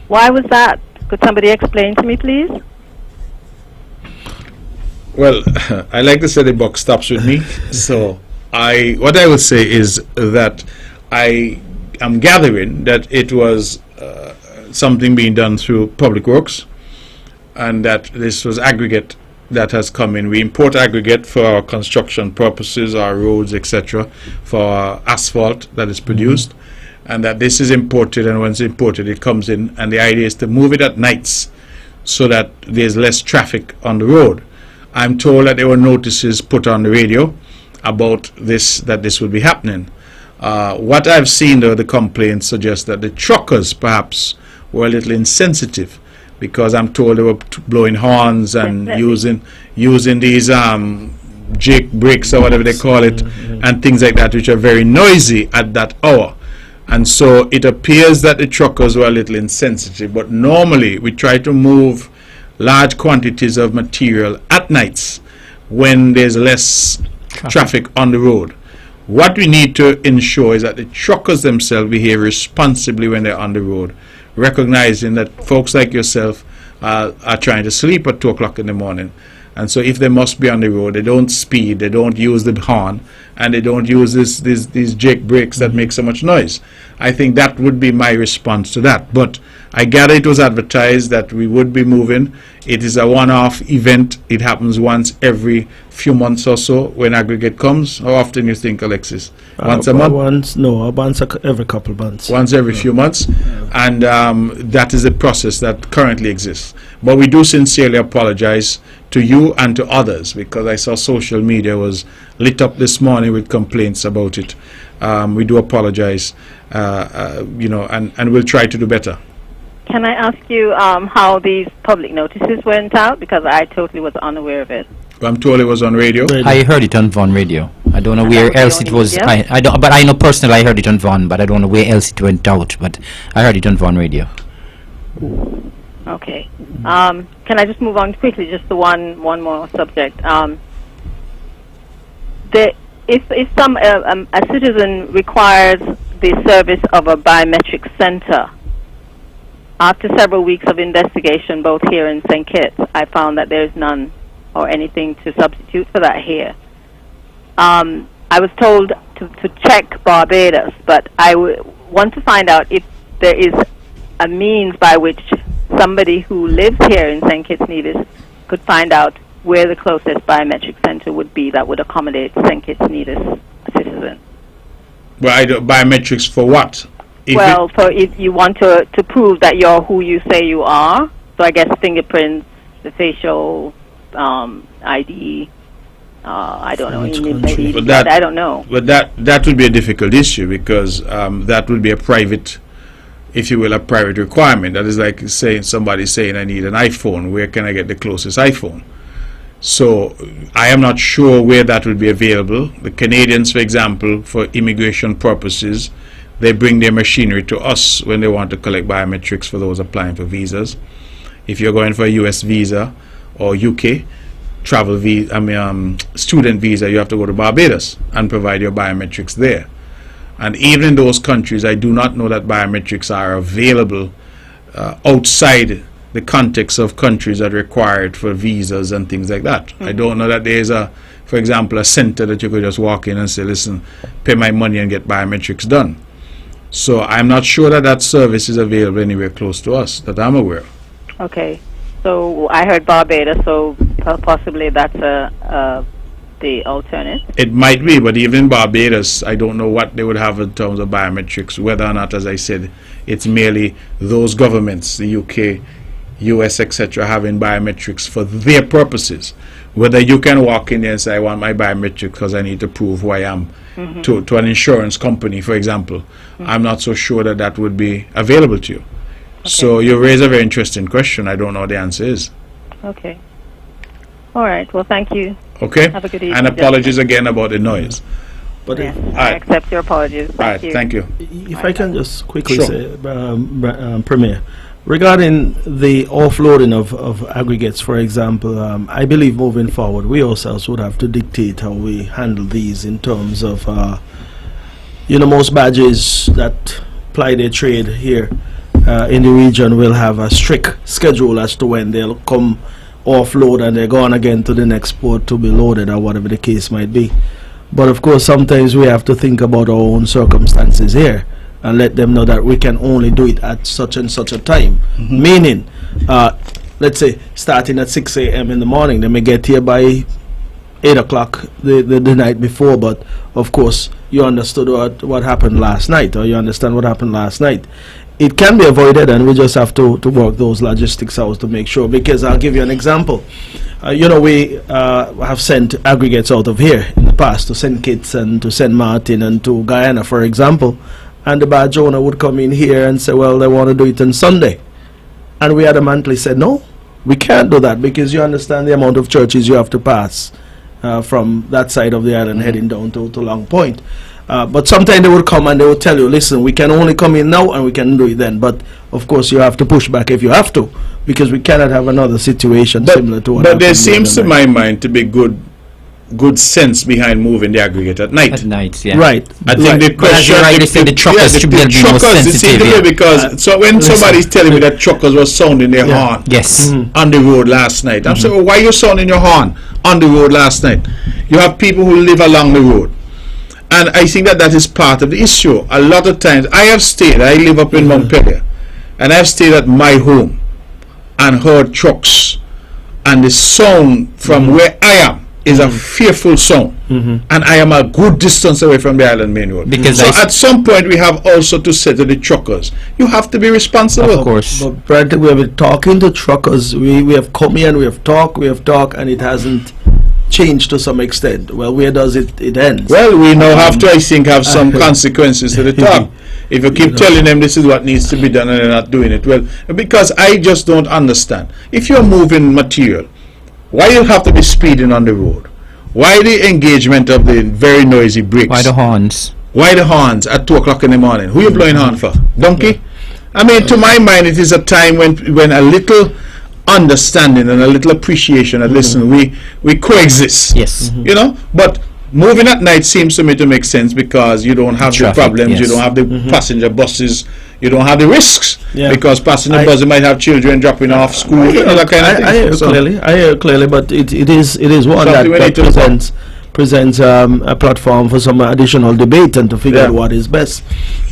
Why was that? Could somebody explain to me, please? Well, I like to say the buck stops with me. So what I would say is that I am gathering that it was something being done through Public Works, and that this was aggregate that has come in. We import aggregate for our construction purposes, our roads, etc., for our asphalt that is produced, and that this is imported, and when it's imported it comes in, and the idea is to move it at nights so that there's less traffic on the road. I'm told that there were notices put on the radio about this, that this would be happening. What I've seen, though, the complaints suggest that the truckers perhaps were a little insensitive, because I'm told they were blowing horns and using these Jake breaks or whatever they call it, and things like that, which are very noisy at that hour. And so it appears that the truckers were a little insensitive, but normally we try to move large quantities of material at nights when there's less traffic on the road. What we need to ensure is that the truckers themselves behave responsibly when they're on the road, recognizing that folks like yourself are trying to sleep at 2 o'clock in the morning. And so if they must be on the road, they don't speed, they don't use the horn, and they don't use these Jake brakes that make so much noise. I think that would be my response to that. But I gather it was advertised that we would be moving. It is a one-off event. It happens once every few months or so when aggregate comes. How often you think, Alexis? Once a month? Once every couple of months. Once every few months. And that is the process that currently exists. But we do sincerely apologize to you and to others, because I saw social media was lit up this morning with complaints about it. We do apologize, and we'll try to do better. Can I ask you how these public notices went out? Because I totally was unaware of it. I'm told it was on radio. I heard it on Vaughan Radio. I don't know where else it was. I don't, but I know personally I heard it on Vaughan, but I don't know where else it went out. But I heard it on Vaughan Radio. Okay. Can I just move on quickly? Just the one more subject. If some a citizen requires the service of a biometric center, after several weeks of investigation, both here in St. Kitts, I found that there is none or anything to substitute for that here. I was told to check Barbados, but I want to find out if there is a means by which somebody who lives here in St. Kitts Nevis could find out where the closest biometric center would be that would accommodate St. Kitts Nevis citizens. Well, biometrics for what? If you want to prove that you're who you say you are, so I guess fingerprints, the facial ID, I don't know, maybe I don't know. But that would be a difficult issue, because that would be a private, if you will, a private requirement. That is like somebody saying, I need an iPhone. Where can I get the closest iPhone? So I am not sure where that would be available. The Canadians, for example, for immigration purposes, they bring their machinery to us when they want to collect biometrics for those applying for visas. If you're going for a US visa or UK travel visa, student visa, you have to go to Barbados and provide your biometrics there. And even in those countries, I do not know that biometrics are available outside the context of countries that require it for visas and things like that. I don't know that there's for example, a center that you could just walk in and say, listen, pay my money and get biometrics done. So I'm not sure that service is available anywhere close to us that I'm aware of. Okay. So I heard Barbados, so possibly that's the alternate. It might be, but even in Barbados, I don't know what they would have in terms of biometrics, whether or not, as I said, it's merely those governments, the UK, US, etc., having biometrics for their purposes. Whether you can walk in there and say, I want my biometric because I need to prove who I am to an insurance company, for example. I'm not so sure that would be available to you. Okay. So you raise a very interesting question. I don't know what the answer is. Okay. All right. Well, thank you. Okay. Have a good evening. And apologies again about the noise. But I accept your apologies. Thank you. Thank you. If I can just quickly say, Premier, regarding the offloading of aggregates, for example, I believe moving forward, we ourselves would have to dictate how we handle these in terms of, most badges that ply their trade here in the region will have a strict schedule as to when they'll come offload and they're gone again to the next port to be loaded or whatever the case might be. But of course, sometimes we have to think about our own circumstances here and let them know that we can only do it at such and such a time. Meaning, let's say, starting at 6 a.m. in the morning, they may get here by 8 o'clock the night before, but of course, you understood what happened last night, or you understand what happened last night. It can be avoided, and we just have to work those logistics out to make sure. Because I'll give you an example. We have sent aggregates out of here in the past to St. Kitts and to St. Martin and to Guyana, for example. And the badge owner would come in here and say, well, they want to do it on Sunday. And we adamantly said, no, we can't do that, because you understand the amount of churches you have to pass from that side of the island heading down to Long Point. But sometimes they would come and they would tell you, listen, we can only come in now and we can do it then. But of course you have to push back if you have to, because we cannot have another situation similar to what But there happened the seems to other my night. mind to be good sense behind moving the aggregate at night. At night, yeah. Right. I think the But as you question, rightly said, the truckers should be a bit more truckers, you see, sensitive, yeah. because so when listen. somebody's telling me that truckers were sounding their horn Yes. on the road last night, I'm saying, well, why are you sounding your horn on the road last night? You have people who live along the road, and I think that is part of the issue. A lot of times, I live up in Montpellier, and I've stayed at my home and heard trucks, and the sound from where I am is a fearful sound, and I am a good distance away from the island main road. Because so I at some point we have also to say to the truckers, you have to be responsible. Of course. But Brad, we have been talking to truckers. We have come here and we have talked, and it hasn't changed to some extent. Well, where does it end? Well, we now have to, I think, have some consequences to the talk. If you keep telling them this is what needs to be done and they're not doing it, well, because I just don't understand. If you're moving material, why you have to be speeding on the road? Why the engagement of the very noisy brakes? Why the horns? Why the horns at 2 o'clock in the morning? Who you blowing horn for? Donkey? I mean, to my mind, it is a time when a little understanding and a little appreciation and listen, we coexist. Yes. You know? But moving at night seems to me to make sense because you don't have Traffic, the problems, yes. you don't have the passenger buses, you don't have the risks because passenger buses might have children dropping off school, you know, that kind of thing. I hear you clearly, but it is one that presents a platform for some additional debate and to figure out what is best,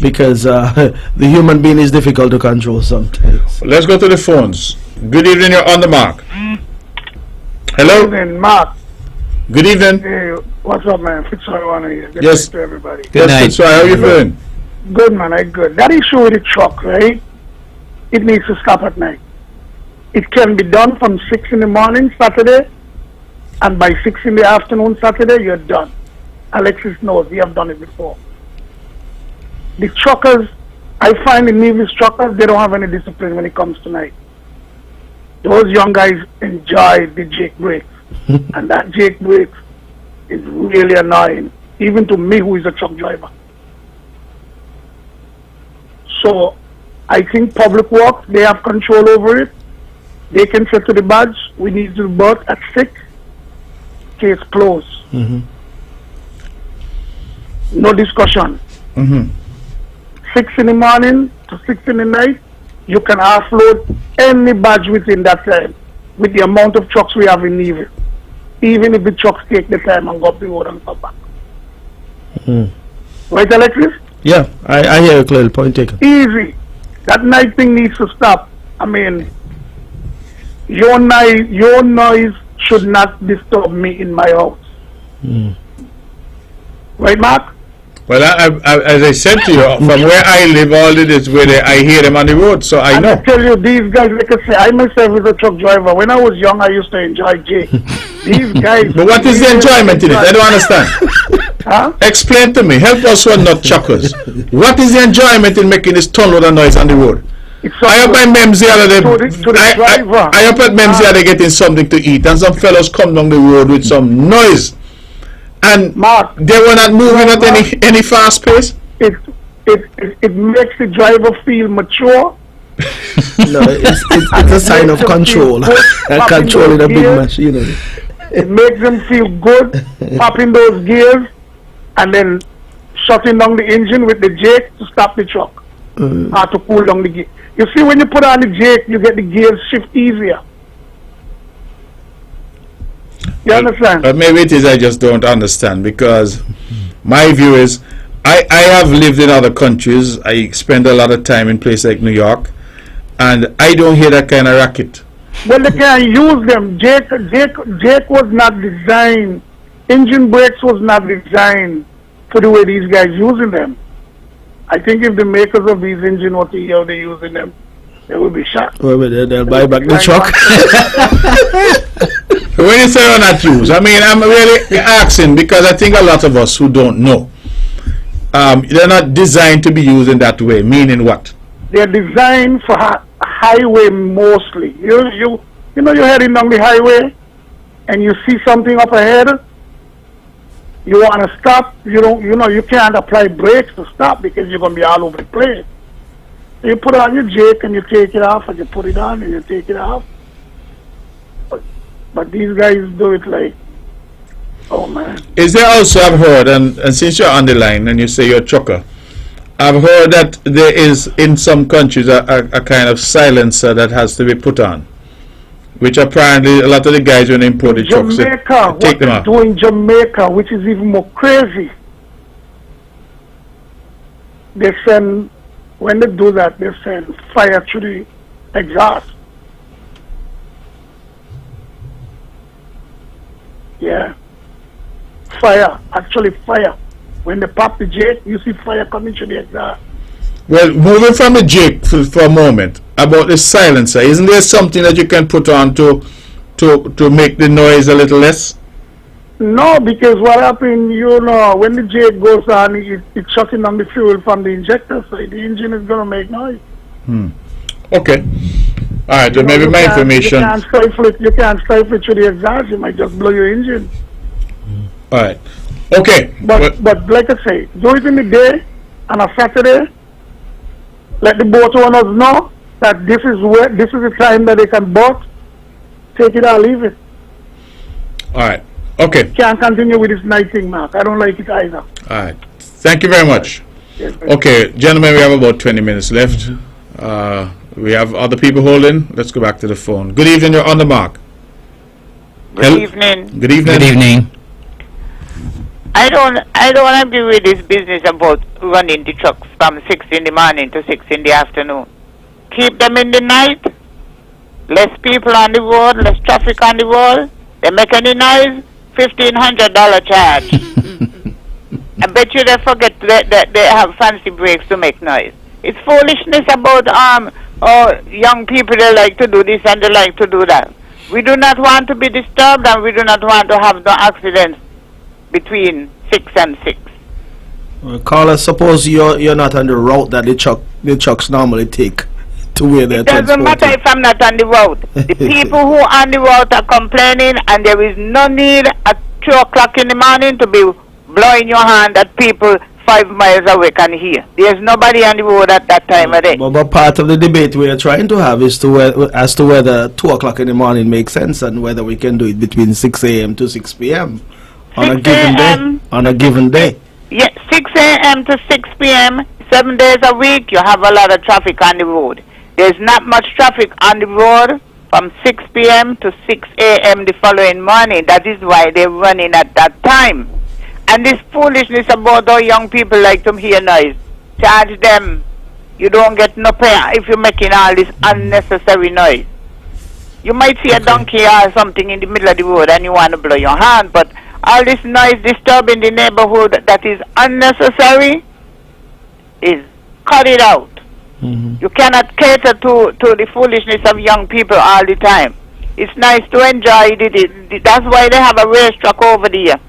because the human being is difficult to control sometimes. Let's go to the phones. Good evening, you're on the mark. Hello? Good evening, Mark. Good evening. Hey, what's up, man? Fitzroy Warner here. Good Yes. night to everybody. Good night. Fitzroy, how are you feeling? Good, man. I'm good. That issue with the truck, right? It needs to stop at night. It can be done from 6 in the morning Saturday, and by 6 in the afternoon Saturday, you're done. Alexis knows. We have done it before. The truckers, I find the Nevis truckers, they don't have any discipline when it comes to night. Those young guys enjoy the Jake brakes. And that Jake brakes is really annoying, even to me who is a truck driver. So I think Public Works, they have control over it. They can say to the badge, we need to boat at 6, case closed. No discussion. 6 in the morning to 6 in the night, you can offload any badge within that time with the amount of trucks we have in Nevis. Even if the trucks take the time and go up the road and come back. Right, Alexis? Yeah, I hear you clearly. Point taken. Easy. That night thing needs to stop. I mean, your noise should not disturb me in my house. Right, Mark? Well, as I said to you, from where I live, all it is where I hear them on the road, so I know. I tell you, these guys, like I say, I myself was a truck driver. When I was young, I used to enjoy Jake. These guys. But what is the enjoyment in it? I don't understand. Huh? Explain to me. Help us who are not truckers. What is the enjoyment in making this tonload of noise on the road? I up at Mems the other day. I up at Mems the other day getting something to eat, and some fellows come down the road with some noise. And Mark, they were not moving at any fast pace. It makes the driver feel mature. No, it's a sign of control. And controlling a big machine. It makes them feel good, popping those gears, and then shutting down the engine with the jake to stop the truck, or to cool down the gear. You see, when you put on the jake, you get the gears shift easier. You understand? But maybe it is I just don't understand, because my view is I have lived in other countries. I spend a lot of time in places like New York, and I don't hear that kind of racket. Well, they can use them. Jake was not designed. Engine brakes was not designed for the way these guys using them. I think if the makers of these engines were to hear how they're using them, they will be shocked. Well, they'll buy back the truck. When you say they're not used, I mean, I'm really asking, because I think a lot of us who don't know, they're not designed to be used in that way. Meaning what? They're designed for highway mostly. You know, you're heading down the highway and you see something up ahead You want to stop, you can't apply brakes to stop because you're going to be all over the place. You put on your jake and you take it off, and you put it on and you take it off. But these guys do it like, oh man. Is there also, I've heard, and since you're on the line and you say you're a trucker, I've heard that there is in some countries a kind of silencer that has to be put on, which apparently a lot of the guys when they import the trucks take them out. What they do in Jamaica, which is even more crazy, they send, when they do that, they send fire through the exhaust. Yeah. Fire, actually fire. When they pop the jake, you see fire coming through the exhaust. Well, moving from the jake for a moment, about the silencer, isn't there something that you can put on to make the noise a little less? No, because what happens, when the jake goes on, it's shutting down the fuel from the injector, so the engine is going to make noise. Okay. All right, so maybe my information. You can't stifle it through the exhaust, you might just blow your engine. All right. Okay. But like I say, do it in the day, on a Saturday. Let the boat owners know that this is the time that they can boat. Take it or leave it. All right. Okay. Can't continue with this night thing, Mark. I don't like it either. All right. Thank you very much. Yes, okay, gentlemen, we have about 20 minutes left. We have other people holding. Let's go back to the phone. Good evening. You're on the mark. Good evening. Good evening. Good evening. I don't agree with this business about running the trucks from 6 in the morning to 6 in the afternoon. Keep them in the night. Less people on the road, less traffic on the road. They make any noise, $1,500 charge. I bet you they forget that they have fancy brakes to make noise. It's foolishness about young people, they like to do this and they like to do that. We do not want to be disturbed, and we do not want to have no accidents between 6 and 6. Carla, suppose you're not on the route that the trucks normally take to where they're transported. It doesn't matter if I'm not on the route. The people who are on the route are complaining, and there is no need at 2 o'clock in the morning to be blowing your hand at people 5 miles away can hear. There's nobody on the road at that time of day. But part of the debate we are trying to have is as to whether 2 o'clock in the morning makes sense and whether we can do it between 6 a.m. to 6 p.m. on a given day. Yeah, 6 a.m. to 6 p.m., 7 days a week, you have a lot of traffic on the road. There's not much traffic on the road from 6 p.m. to 6 a.m. the following morning. That is why they're running at that time. And this foolishness about how young people like to hear noise. Charge them. You don't get no pay if you're making all this unnecessary noise. You might see a donkey or something in the middle of the road and you want to blow your hand, but all this noise disturbing the neighborhood that is unnecessary is cut it out. You cannot cater to the foolishness of young people all the time. It's nice to enjoy it. That's why they have a racetrack over there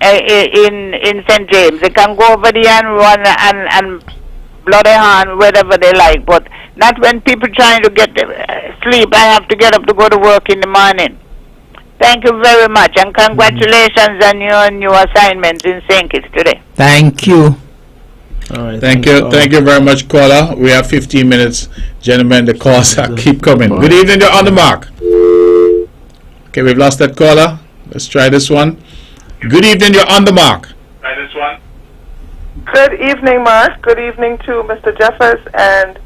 in St. James. They can go over there and run and blow their hand wherever they like, but not when people trying to get sleep. I have to get up to go to work in the morning. Thank you very much, and congratulations on your new assignment in St. Kitts today. Thank you. All right, Thank you very much, caller. We have 15 minutes, gentlemen. The calls keep coming. Good evening. You're on the mark. Okay, we've lost that caller. Let's try this one. Good evening. You're on the mark. Try this one. Good evening, Mark. Good evening to Mr. Jeffers and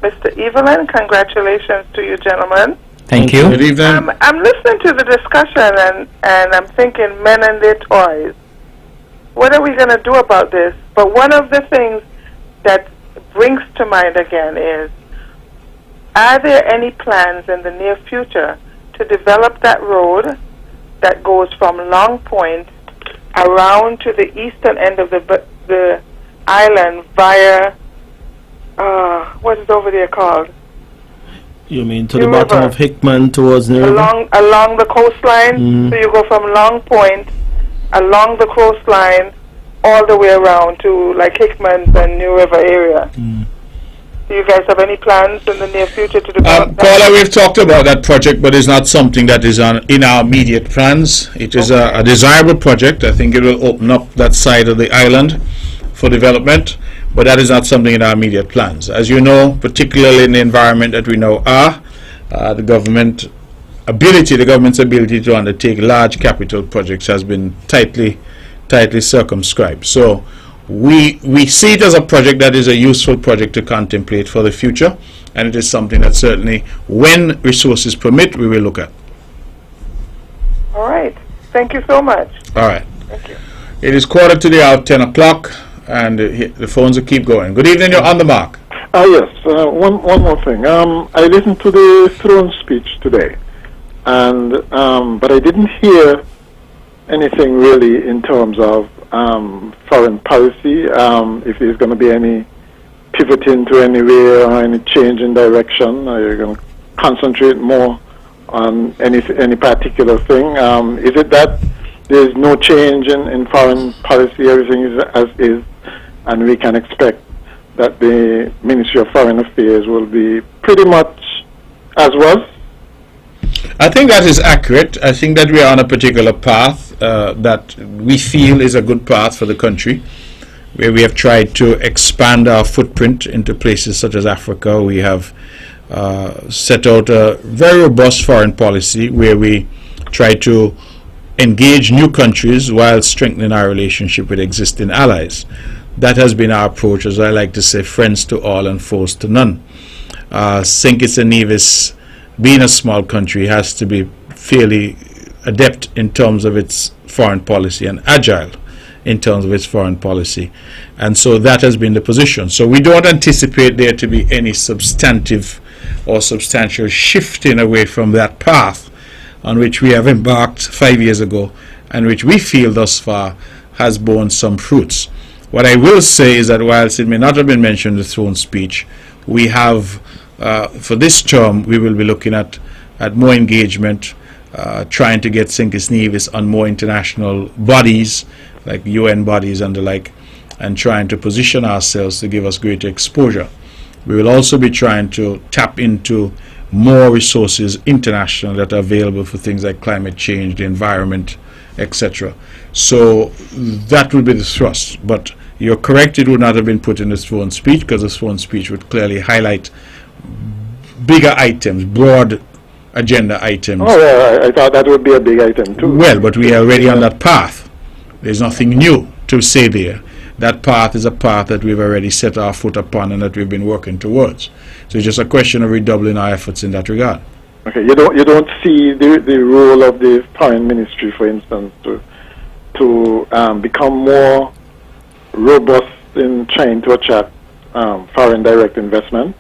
Mr. Evelyn. Congratulations to you, gentlemen. Thank you. Good evening. I'm listening to the discussion and I'm thinking men and their toys. What are we going to do about this? But one of the things that brings to mind again is, are there any plans in the near future to develop that road that goes from Long Point around to the eastern end of the island via, what is over there called? You mean to the bottom of Hickman towards New River? Along the coastline. So you go from Long Point along the coastline all the way around to like Hickman and New River area. Do you guys have any plans in the near future to develop that? Paula, we've talked about that project, but it's not something that is in our immediate plans. It is a desirable project. I think it will open up that side of the island for development, but that is not something in our immediate plans. As you know, particularly in the environment that we now are, the government's ability to undertake large capital projects has been tightly circumscribed. So we see it as a project that is a useful project to contemplate for the future, and it is something that certainly, when resources permit, we will look at. All right. Thank you so much. All right. Thank you. It is 10 o'clock, and the phones will keep going. Good evening, you're on the mark. Yes, one more thing. I listened to the throne speech today, and but I didn't hear anything really in terms of foreign policy, if there's going to be any pivoting to anywhere or any change in direction. Are you going to concentrate more on any particular thing? Is it that there's no change in foreign policy, everything is as is, and we can expect that the Ministry of Foreign Affairs will be pretty much as was? I think that is accurate. I think that we are on a particular path that we feel is a good path for the country, where we have tried to expand our footprint into places such as Africa. We have set out a very robust foreign policy where we try to engage new countries while strengthening our relationship with existing allies. That has been our approach, as I like to say, friends to all and foes to none. St. Kitts and Nevis, being a small country, has to be fairly adept in terms of its foreign policy and agile in terms of its foreign policy. And so that has been the position. So we don't anticipate there to be any substantive or substantial shifting away from that path on which we have embarked 5 years ago, and which we feel thus far has borne some fruits. What I will say is that whilst it may not have been mentioned in the throne speech, we have, for this term, we will be looking at more engagement, trying to get St. Kitts Nevis on more international bodies, like UN bodies and the like, and trying to position ourselves to give us greater exposure. We will also be trying to tap into more resources international that are available for things like climate change, the environment, etc. So that will be the thrust. But you're correct, it would not have been put in the throne speech, because the throne speech would clearly highlight bigger items, broad agenda items. Oh, yeah, I thought that would be a big item too. Well, but we are already on that path. There's nothing new to say there. That path is a path that we've already set our foot upon and that we've been working towards. So it's just a question of redoubling our efforts in that regard. Okay, you don't see the role of the foreign ministry, for instance, to become more robust in trying to attract foreign direct investment.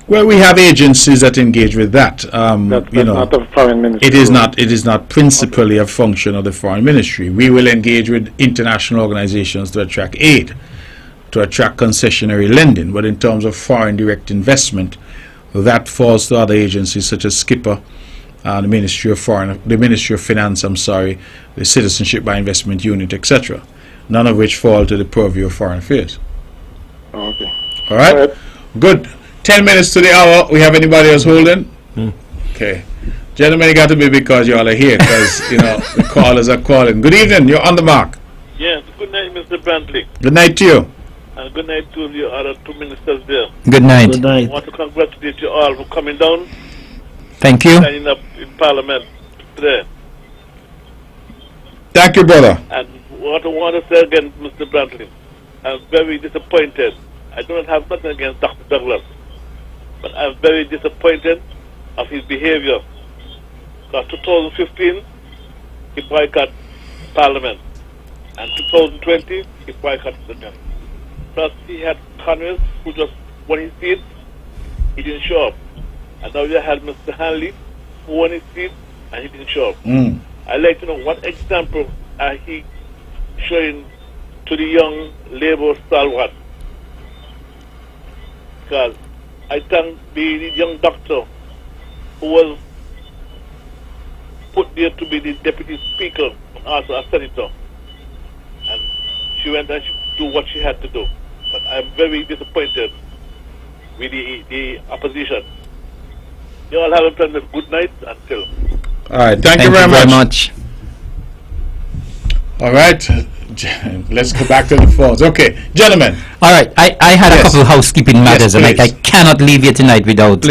Well, we have agencies that engage with that. That's not the foreign ministry. It is not principally a function of the foreign ministry. We will engage with international organizations to attract aid, to attract concessionary lending. But in terms of foreign direct investment, that falls to other agencies such as SKIPA, the Ministry of Finance, the Citizenship by Investment Unit, etc. None of which fall to the purview of foreign affairs. Okay. All right. Good. 10 minutes to the hour. We have anybody else holding? Okay. Gentlemen, you got to be because you all are here, because, the callers are calling. Good evening. You're on the mark. Yes. Good night, Mr. Brantley. Good night to you. And good night to the other two ministers there. Good night. Good night. I want to congratulate you all for coming down. Thank you. Signing up in Parliament today. Thank you, brother. And what I want to say again, Mr. Brantley, I'm very disappointed. I do not have nothing against Dr. Douglas, but I'm very disappointed of his behavior. Because 2015, he boycotted Parliament. And 2020, he boycotted again. Plus, he had Congress who just won his seat. He didn't show up. And now you had Mr. Hanley who won his seat and he didn't show up. I'd like to know what example are he showing to the young Labour stalwart. Because I thank the young doctor who was put there to be the deputy speaker and also a senator. And she went and she do what she had to do. But I'm very disappointed with the opposition. You all have a pleasant good night until. All right, thank you very much. All right, let's go back to the phones. Okay, gentlemen. All right, I had a couple of housekeeping matters, and I cannot leave here tonight without.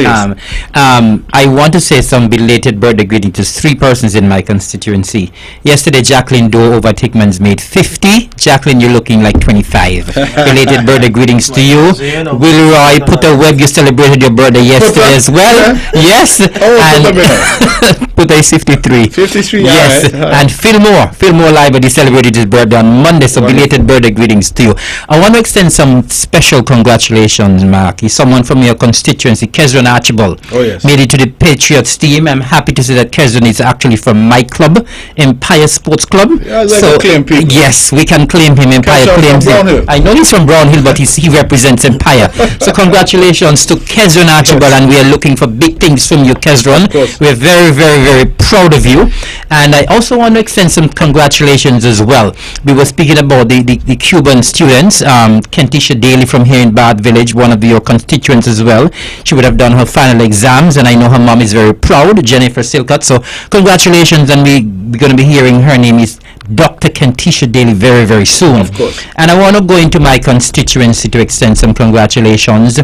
I want to say some belated birthday greetings to 3 persons in my constituency. Yesterday, Jacqueline Doe over Tickman's made 50. Jacqueline, you're looking like 25. Belated birthday greetings to you. Will Roy, Puta Webb, you celebrated your birthday yesterday as well. Yes. And Puta is 53. 53, yes. All right. And Philmore Library celebrated his birthday on Monday, so belated birthday greetings to you. I want to extend some special congratulations, Mark. He's someone from your constituency, Kezron Archibald. Oh, yes. Made it to the Patriots team. I'm happy to say that Kezron is actually from my club, Empire Sports Club. Yeah, so claim people. Yes, we can claim him. Empire claims him. I know he's from Brown Hill, but he represents Empire. So congratulations to Kezron Archibald, and we are looking for big things from you, Kezron. We're very, very, very proud of you. And I also want to extend some congratulations as well. We were speaking about the Cuban students, Kentisha Daly from here in Bath Village, one of your constituents as well. She would have done her final exams, and I know her mom is very proud, Jennifer Silcott. So congratulations, and we're going to be hearing her name is Dr. Kentisha Daly very, very soon. Of course. And I want to go into my constituency to extend some congratulations.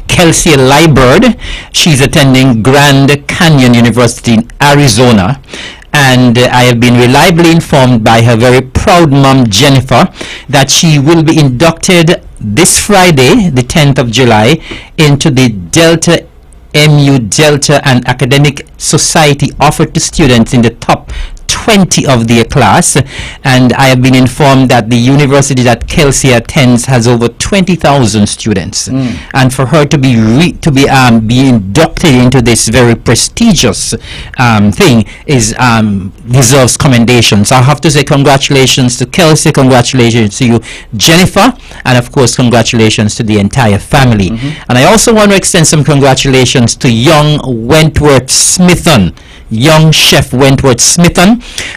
Kelsey Liebird, she's attending Grand Canyon University in Arizona, and I have been reliably informed by her very proud mom Jennifer that she will be inducted this Friday, the 10th of July, into the Delta MU Delta and Academic Society offered to students in the top 20 of their class, and I have been informed that the university that Kelsey attends has over 20,000 students, and for her to be inducted into this very prestigious thing is deserves commendation. So I have to say congratulations to Kelsey, congratulations to you, Jennifer, and of course congratulations to the entire family. And I also want to extend some congratulations to young Wentworth Smithon, young chef Wentworth Smithon.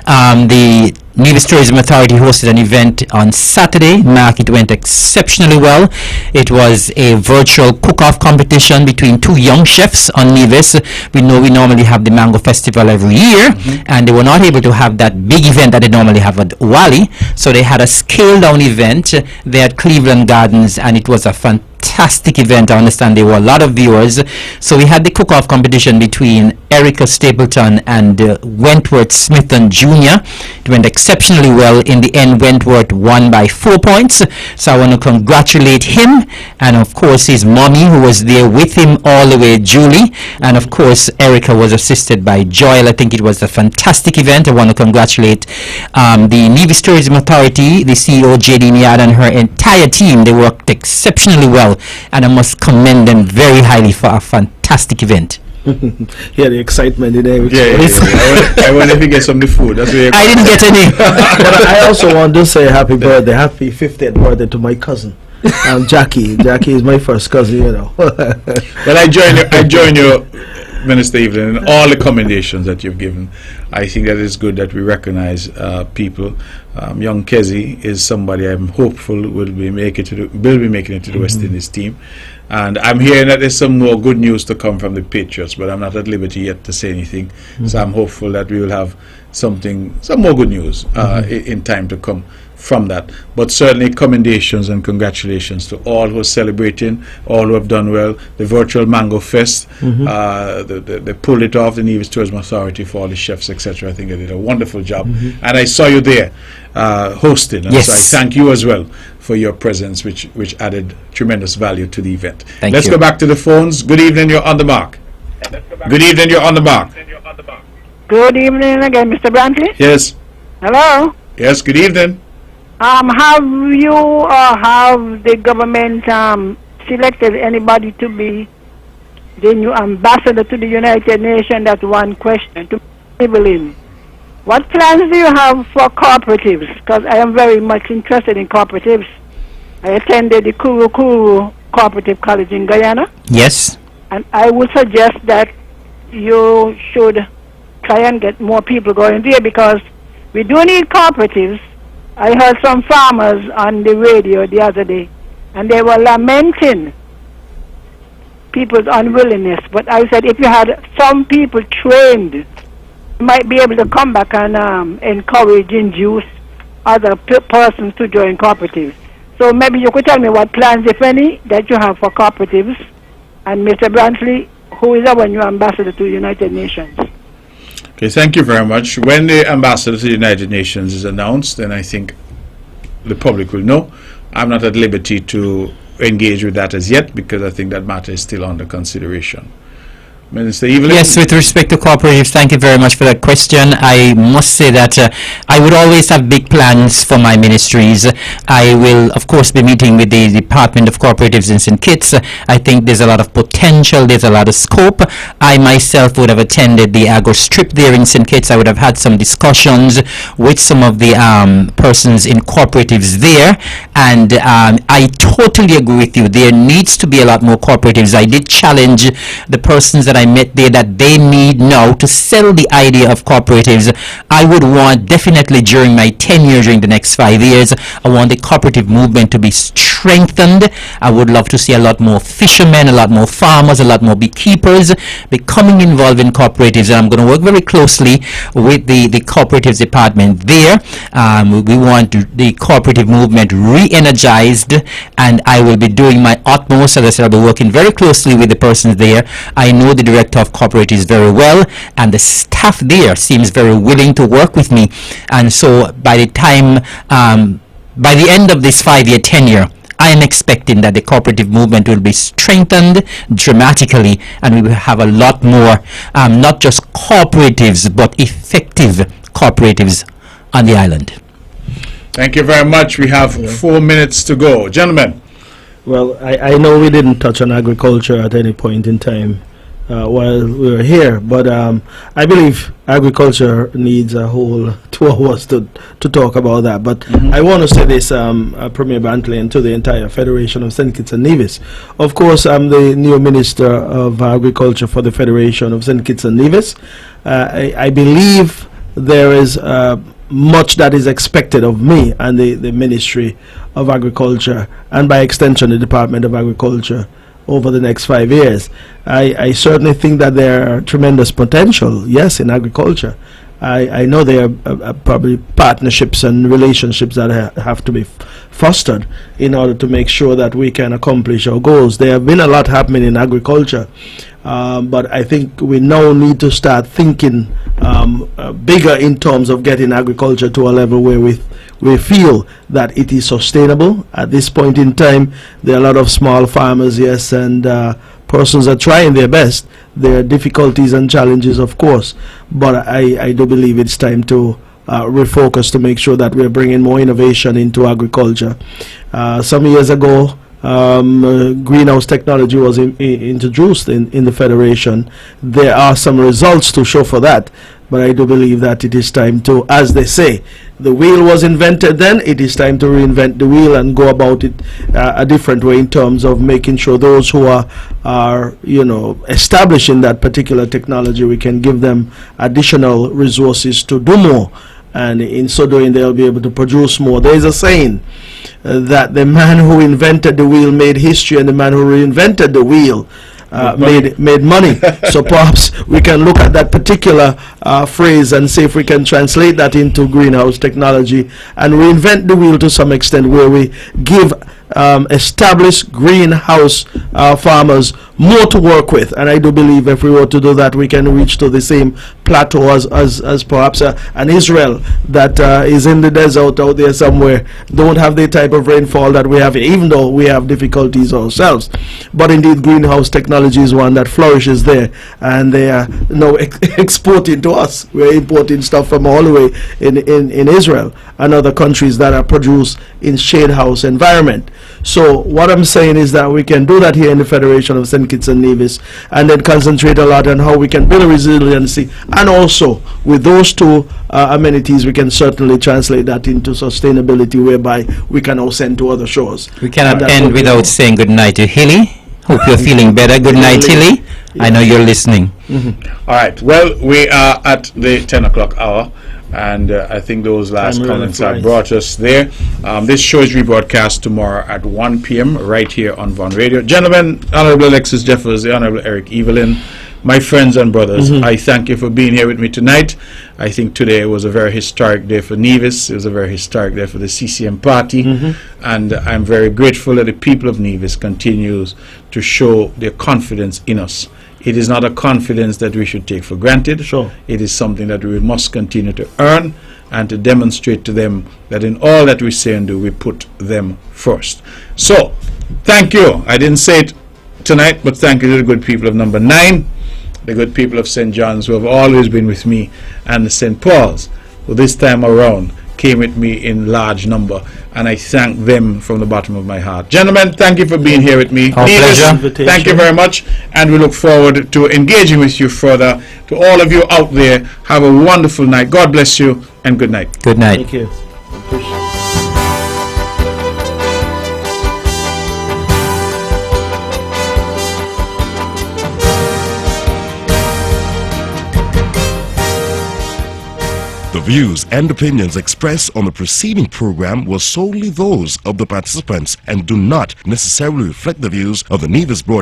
The Nevis Tourism Authority hosted an event on Saturday. Mark, it went exceptionally well. It was a virtual cook-off competition between 2 young chefs on Nevis. We know we normally have the Mango Festival every year, and they were not able to have that big event that they normally have at Wally, so they had a scaled-down event there at Cleveland Gardens, and it was a fantastic event. I understand there were a lot of viewers. So we had the cook-off competition between Erica Stapleton and Wentworth Smithon Jr. It went exceptionally well. In the end, Wentworth won by 4 points. So I want to congratulate him, and of course his mommy who was there with him all the way, Julie, and of course Erica was assisted by Joel. I think it was a fantastic event. I want to congratulate the Nevis Tourism Authority, the CEO JD Miad, and her entire team. They worked exceptionally well, and I must commend them very highly for a fantastic event. Yeah, the excitement in there. I want to get some of the food. That's where I didn't get any. But I also want to say happy birthday, happy 50th birthday to my cousin, Jackie. Jackie is my first cousin, you know. Well, I join you, Minister Evelyn, in all the commendations that you've given. I think that it's good that we recognize people. Young Kezi is somebody I'm hopeful will be making it to the West Indies team. And I'm hearing that there's some more good news to come from the Patriots, but I'm not at liberty yet to say anything. So I'm hopeful that we will have some more good news in time to come from that. But certainly commendations and congratulations to all who are celebrating, all who have done well. The virtual Mango Fest, they pulled it off, the Nevis Tourism Authority, for all the chefs, etc. I think they did a wonderful job. And I saw you there hosting. And so I thank you as well for your presence, which added tremendous value to the event. Let's go back to the phones. Good evening, you're on the mark. Good evening, you're on the mark. Good evening again, Mr. Brantley. Yes. Hello. Yes, good evening. Have you or have the government selected anybody to be the new ambassador to the United Nations? That's one question to Evelyn. What plans do you have for cooperatives? Because I am very much interested in cooperatives. I attended the Kuru Cooperative College in Guyana. Yes. And I would suggest that you should try and get more people going there, because we do need cooperatives. I heard some farmers on the radio the other day, and they were lamenting people's unwillingness. But I said if you had some people trained, you might be able to come back and encourage, induce other persons to join cooperatives. So maybe you could tell me what plans, if any, that you have for cooperatives. And Mr. Brantley, who is our new ambassador to the United Nations. Okay, thank you very much. When the ambassador to the United Nations is announced, then I think the public will know. I'm not at liberty to engage with that as yet because I think that matter is still under consideration. Minister Evelyn? Yes, with respect to cooperatives, thank you very much for that question. I must say that I would always have big plans for my ministries. I will, of course, be meeting with the Department of Cooperatives in St. Kitts. I think there's a lot of potential, there's a lot of scope. I myself would have attended the agro strip there in St. Kitts. I would have had some discussions with some of the persons in cooperatives there, and I totally agree with you. There needs to be a lot more cooperatives. I did challenge the persons that I met there that they need now to sell the idea of cooperatives. I would want definitely during my tenure during the next 5 years, I want the cooperative movement to be strengthened. I would love to see a lot more fishermen, a lot more farmers, a lot more beekeepers becoming involved in cooperatives, and I'm going to work very closely with the cooperatives department there. We want the cooperative movement re-energized, and I will be doing my utmost. As I said, I'll be working very closely with the persons there. I know the director of cooperatives very well, and the staff there seems very willing to work with me. And so by the time, by the end of this 5-year tenure, I am expecting that the cooperative movement will be strengthened dramatically, and we will have a lot more, not just cooperatives, but effective cooperatives on the island. Thank you very much. We have 4 minutes to go. Gentlemen. Well, I know we didn't touch on agriculture at any point in time while we were here, but I believe agriculture needs a whole 2 hours to talk about that. But I want to say this, Premier Brantley, and to the entire Federation of St. Kitts and Nevis. Of course, I'm the new Minister of Agriculture for the Federation of St. Kitts and Nevis. I believe there is much that is expected of me and the Ministry of Agriculture, and by extension the Department of Agriculture, over the next 5 years. I certainly think that there are tremendous potential, yes, in agriculture. I know there are probably partnerships and relationships that have to be fostered in order to make sure that we can accomplish our goals. There have been a lot happening in agriculture, but I think we now need to start thinking bigger in terms of getting agriculture to a level where we feel that it is sustainable. At this point in time, there are a lot of small farmers, yes, and persons are trying their best. There are difficulties and challenges, of course, but I do believe it's time to refocus to make sure that we're bringing more innovation into agriculture. Some years ago, greenhouse technology was introduced in the Federation. There are some results to show for that, but I do believe that it is time to, as they say, the wheel was invented then, it is time to reinvent the wheel and go about it a different way in terms of making sure those who are establishing that particular technology, we can give them additional resources to do more, and in so doing they'll be able to produce more. There is a saying that the man who invented the wheel made history, and the man who reinvented the wheel made money. So perhaps we can look at that particular phrase and see if we can translate that into greenhouse technology and reinvent the wheel to some extent, where we give established greenhouse farmers more to work with. And I do believe if we were to do that, we can reach to the same plateau as perhaps an Israel that is in the desert out there somewhere, don't have the type of rainfall that we have, even though we have difficulties ourselves. But indeed, greenhouse technology is one that flourishes there, and they are now exporting to us. We're importing stuff from all the way in Israel and other countries that are produced in shade house environment. So what I'm saying is that we can do that here in the Federation of St. Kitts and Nevis, and then concentrate a lot on how we can build a resiliency, and also with those two amenities we can certainly translate that into sustainability, whereby we can all send to other shores. We cannot end without saying good night to Hilly. Hope you're feeling better. Good night, Hilly. Yeah. I know you're listening. All right, well, we are at the 10 o'clock hour. And I think those last Time really comments have flies. brought us there. This show is rebroadcast tomorrow at 1 p.m. right here on Von Radio. Gentlemen, Honorable Alexis Jeffers, the Honorable Eric Evelyn, my friends and brothers, I thank you for being here with me tonight. I think today was a very historic day for Nevis. It was a very historic day for the CCM party. And I'm very grateful that the people of Nevis continues to show their confidence in us. It is not a confidence that we should take for granted. Sure. It is something that we must continue to earn and to demonstrate to them that in all that we say and do, we put them first. So, thank you. I didn't say it tonight, but thank you to the good people of number 9, the good people of St. John's who have always been with me, and the St. Paul's, who this time around came with me in large number, and I thank them from the bottom of my heart. Gentlemen, thank you for being here with me. Our pleasure. Thank you very much, and we look forward to engaging with you further. To all of you out there, have a wonderful night. God bless you, and good night. Good night. Thank you. The views and opinions expressed on the preceding program were solely those of the participants and do not necessarily reflect the views of the Nevis Broadcasting